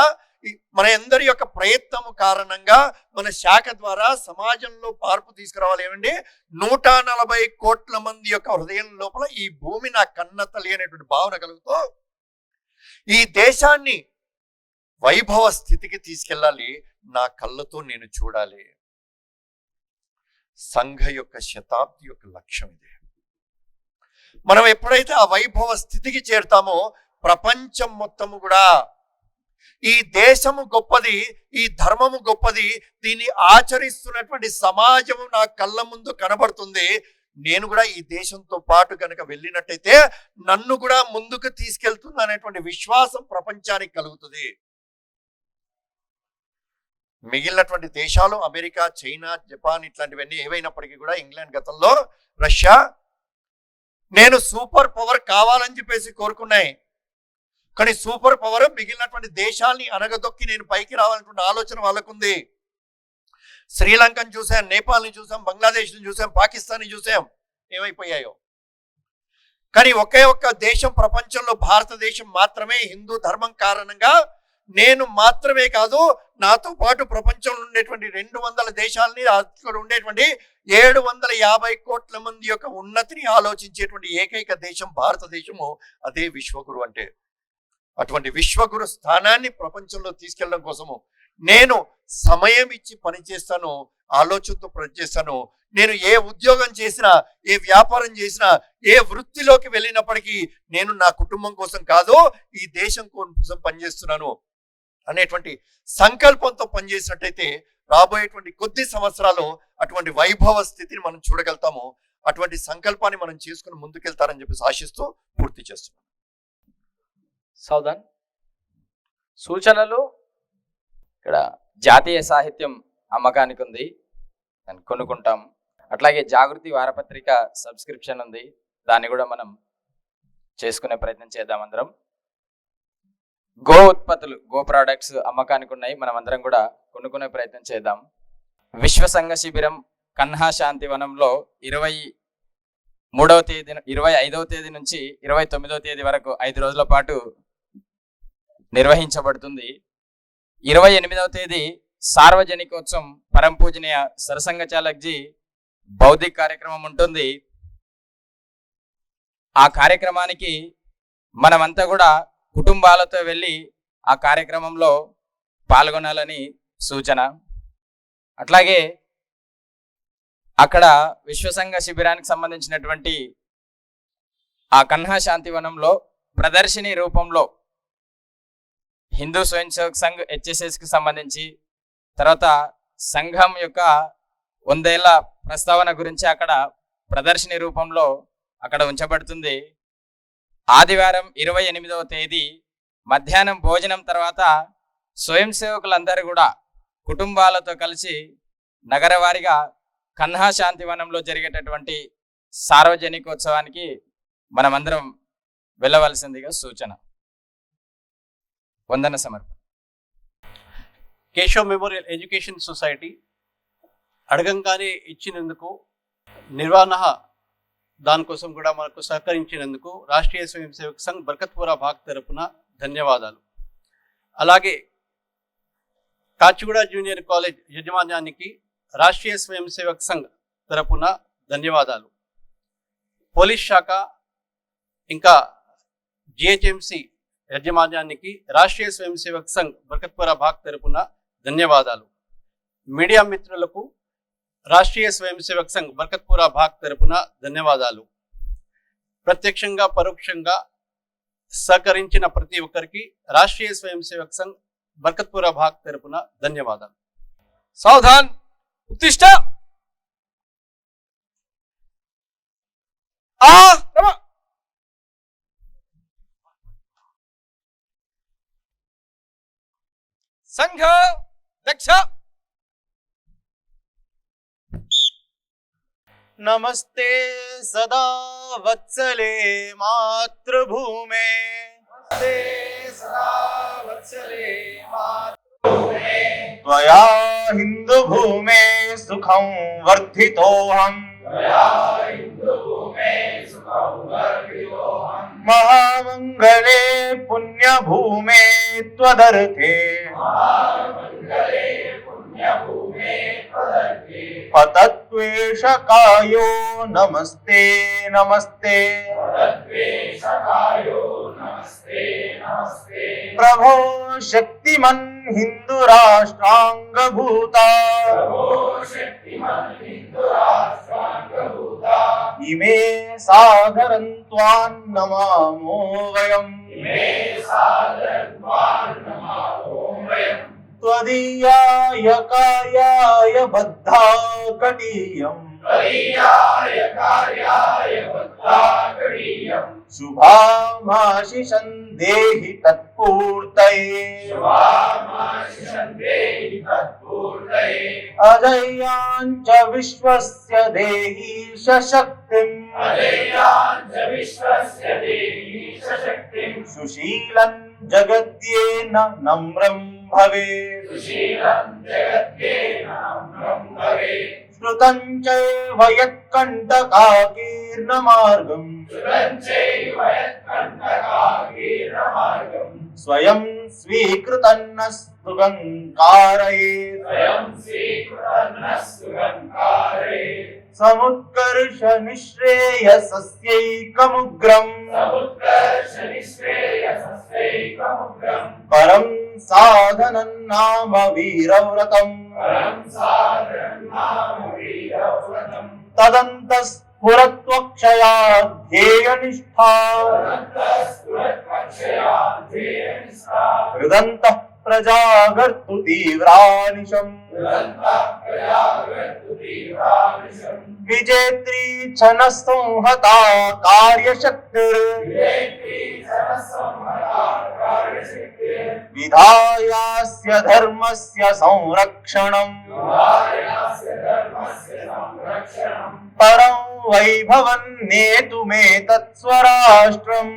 మన అందరి యొక్క ప్రయత్నము కారణంగా మన శాఖ ద్వారా సమాజంలో మార్పు తీసుకురావాలి. ఏమండి, 140 కోట్ల మంది యొక్క హృదయం లోపల ఈ భూమి నా కన్న తల్లి అనేటువంటి భావన కలుగుతూ ఈ దేశాన్ని వైభవ స్థితికి తీసుకెళ్ళాలి. నా కళ్ళతో నేను చూడాలి. సంఘ యొక్క శతాబ్ది యొక్క లక్ష్యం ఇదే. మనం ఎప్పుడైతే ఆ వైభవ స్థితికి చేరుతామో ప్రపంచం మొత్తము కూడా ఈ దేశము గొప్పది, ఈ ధర్మము గొప్పది, దీన్ని ఆచరిస్తున్నటువంటి సమాజము నా కళ్ళ ముందు కనబడుతుంది. నేను కూడా ఈ దేశంతో పాటు కనుక వెళ్ళినట్టయితే నన్ను కూడా ముందుకు తీసుకెళ్తున్నా అనేటువంటి విశ్వాసం ప్రపంచానికి కలుగుతుంది. మిగిలినటువంటి దేశాలు అమెరికా, చైనా, జపాన్ ఇట్లాంటివన్నీ ఏవైనప్పటికీ కూడా, ఇంగ్లాండ్ గతంలో, రష్యా నేను సూపర్ పవర్ కావాలని చెప్పేసి కోరుకున్నాయి. కానీ సూపర్ పవర్ మిగిలినటువంటి దేశాలని అనగదొక్కి నేను పైకి రావాలనేటువంటి ఆలోచన వాళ్ళకుంది. శ్రీలంకను చూసాం, నేపాల్ని చూసాం, బంగ్లాదేశ్ని చూసాం, పాకిస్తాన్ని చూసాం, ఏమైపోయాయో. కానీ ఒకే ఒక్క దేశం ప్రపంచంలో భారతదేశం మాత్రమే హిందూ ధర్మం కారణంగా నేను మాత్రమే కాదు, నాతో పాటు ప్రపంచంలో ఉండేటువంటి 200 దేశాలని, అక్కడ ఉండేటువంటి 750 కోట్ల మంది యొక్క ఉన్నతిని ఆలోచించేటువంటి ఏకైక దేశం భారతదేశము. అదే విశ్వగురు అంటే. అటువంటి విశ్వగురు స్థానాన్ని ప్రపంచంలో తీసుకెళ్ళడం కోసము నేను సమయం ఇచ్చి పని చేస్తాను, ఆలోచనతో పని చేస్తాను. నేను ఏ ఉద్యోగం చేసినా, ఏ వ్యాపారం చేసినా, ఏ వృత్తిలోకి వెళ్ళినప్పటికీ నేను నా కుటుంబం కోసం కాదు, ఈ దేశం కోసం పనిచేస్తున్నాను అనేటువంటి సంకల్పంతో పనిచేసినట్టయితే రాబోయేటువంటి కొద్ది సంవత్సరాలు అటువంటి వైభవ స్థితిని మనం చూడగలుగుతాము. అటువంటి సంకల్పాన్ని మనం చేసుకుని ముందుకెళ్తారని చెప్పేసి ఆశిస్తూ పూర్తి చేస్తున్నాం. సౌదన్ సూచనలు ఇక్కడ జాతీయ సాహిత్యం అమ్మకానికి ఉంది, దాన్ని కొనుక్కుంటాం. అట్లాగే జాగృతి వారపత్రిక సబ్స్క్రిప్షన్ ఉంది, దాన్ని కూడా మనం చేసుకునే ప్రయత్నం చేద్దాం అందరం. గో ఉత్పత్తులు, గో ప్రోడక్ట్స్ అమ్మకానికి ఉన్నాయి, మనం అందరం కూడా కొనుక్కునే ప్రయత్నం చేద్దాం. విశ్వ సంఘ శిబిరం కన్హా శాంతివనంలో 25వ తేదీ నుంచి 29వ తేదీ వరకు 5 రోజుల పాటు నిర్వహించబడుతుంది. 28వ తేదీ సార్వజనికోత్సవం పరంపూజనీయ సరసంగ చాలక్జీ బౌద్ధిక కార్యక్రమం ఉంటుంది. ఆ కార్యక్రమానికి మనమంతా కూడా కుటుంబాలతో వెళ్ళి ఆ కార్యక్రమంలో పాల్గొనాలని సూచన. అట్లాగే అక్కడ విశ్వసంఘ శిబిరానికి సంబంధించినటువంటి ఆ కన్హా శాంతివనంలో ప్రదర్శిని రూపంలో హిందూ స్వయం సేవక్ సంఘ్ HSSకి సంబంధించి, తర్వాత సంఘం యొక్క 100 ఏళ్ల ప్రస్తావన గురించి అక్కడ ప్రదర్శిని రూపంలో అక్కడ ఉంచబడుతుంది. ఆదివారం 28వ తేదీ మధ్యాహ్నం భోజనం తర్వాత స్వయం సేవకులందరూ కూడా కుటుంబాలతో కలిసి నగరవారిగా కన్హా శాంతివనంలో జరిగేటటువంటి సార్వజనికోత్సవానికి మనమందరం వెళ్ళవలసిందిగా సూచన. వందన సమర్పణ. కేశవ్ మెమోరియల్ ఎడ్యుకేషన్ సొసైటీ అడగంగానే ఇచ్చినందుకు, నిర్వహణ దానికోసం కూడా మనకు సహకరించినందుకు రాష్ట్రీయ స్వయం సేవక్ సంఘ్ బర్కత్పురా భాగ్ తరపున ధన్యవాదాలు. అలాగే కాచిగూడ జూనియర్ కాలేజ్ యాజమాన్యానికి రాష్ట్రీయ స్వయం సేవక్ సంఘ్ తరపున ధన్యవాదాలు. పోలీస్ శాఖ ఇంకా GHMC యాజమాన్యానికి రాష్ట్రీయ స్వయం సేవక్ సంఘ్ బర్కత్పురా భాగ్ తరపున ధన్యవాదాలు. మీడియా మిత్రులకు రాష్ట్రీయ స్వయం సేవక్ సంఘ్ బర్కత్పురా భాగ్ తరపున ధన్యవాదాలు. ప్రత్యక్షంగా పరోక్షంగా సహకరించిన ప్రతి ఒక్కరికి రాష్ట్రీయ స్వయం సేవక్ సంఘ్ బర్కత్పురా భాగ్ తరపున ధన్యవాదాలు. సావధాన్, ఉత్తిష్ట. సంఘ దక్ష. नमस्ते सदा वत्सले मातृभूमे, त्वया हिन्दुभूमे सुखं वर्धितोऽहम्, महामङ्गले पुण्यभूमे त्वदर्थे, पतत्वेषकायो नमस्ते नमस्ते, प्रभो शक्तिमन् हिंदू राष्ट्रांगभूता, इमे सादरन्त्वान् नमामो वयम्, त्वदीयाय कार्याय बद्धा कटीयम्, शुभामाशिषं देहि तत्पूर्तये, अजय्याञ्च विश्वस्य देहि शक्तिम्, सुशीलं जगद्येन नम्रं भवेत्, श्रुतं चैव यत्कण्टकाकीर्णमार्गम्, स्वयं स्वीकृतन्नस्तु गङ्कारयेत्, समुत्कर्ष निःश्रेयसस्यैकमुग्रम् परं साधनं नाम वीरव्रतम् तदन्तस्फुरत्वक्षया ध्येयनिष्ठा हृदन्तः प्रजागर्तु तीव्रानिशम् विजेत्री च न संहता विधायास्य धर्मस्य संरक्षणम् परं वैभवं नेतुमेतत् स्वराष्ट्रम्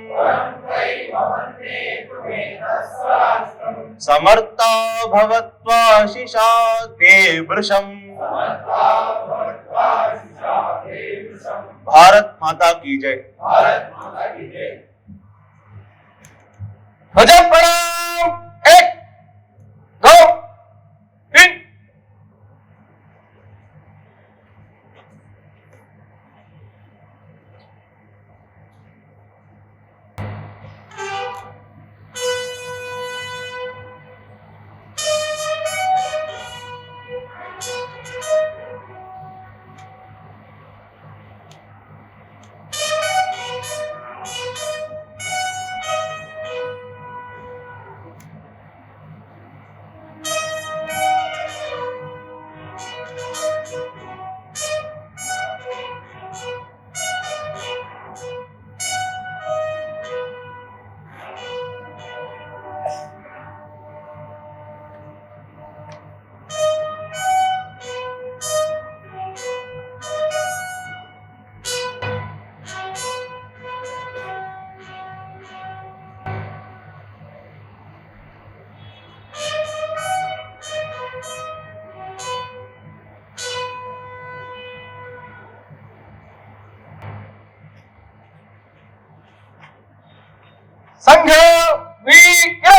समर्था भवत्वाशिषा ते वृषम्। भारत माता की जय। ध्वज प्रणाम 1 2 3 संघ वीर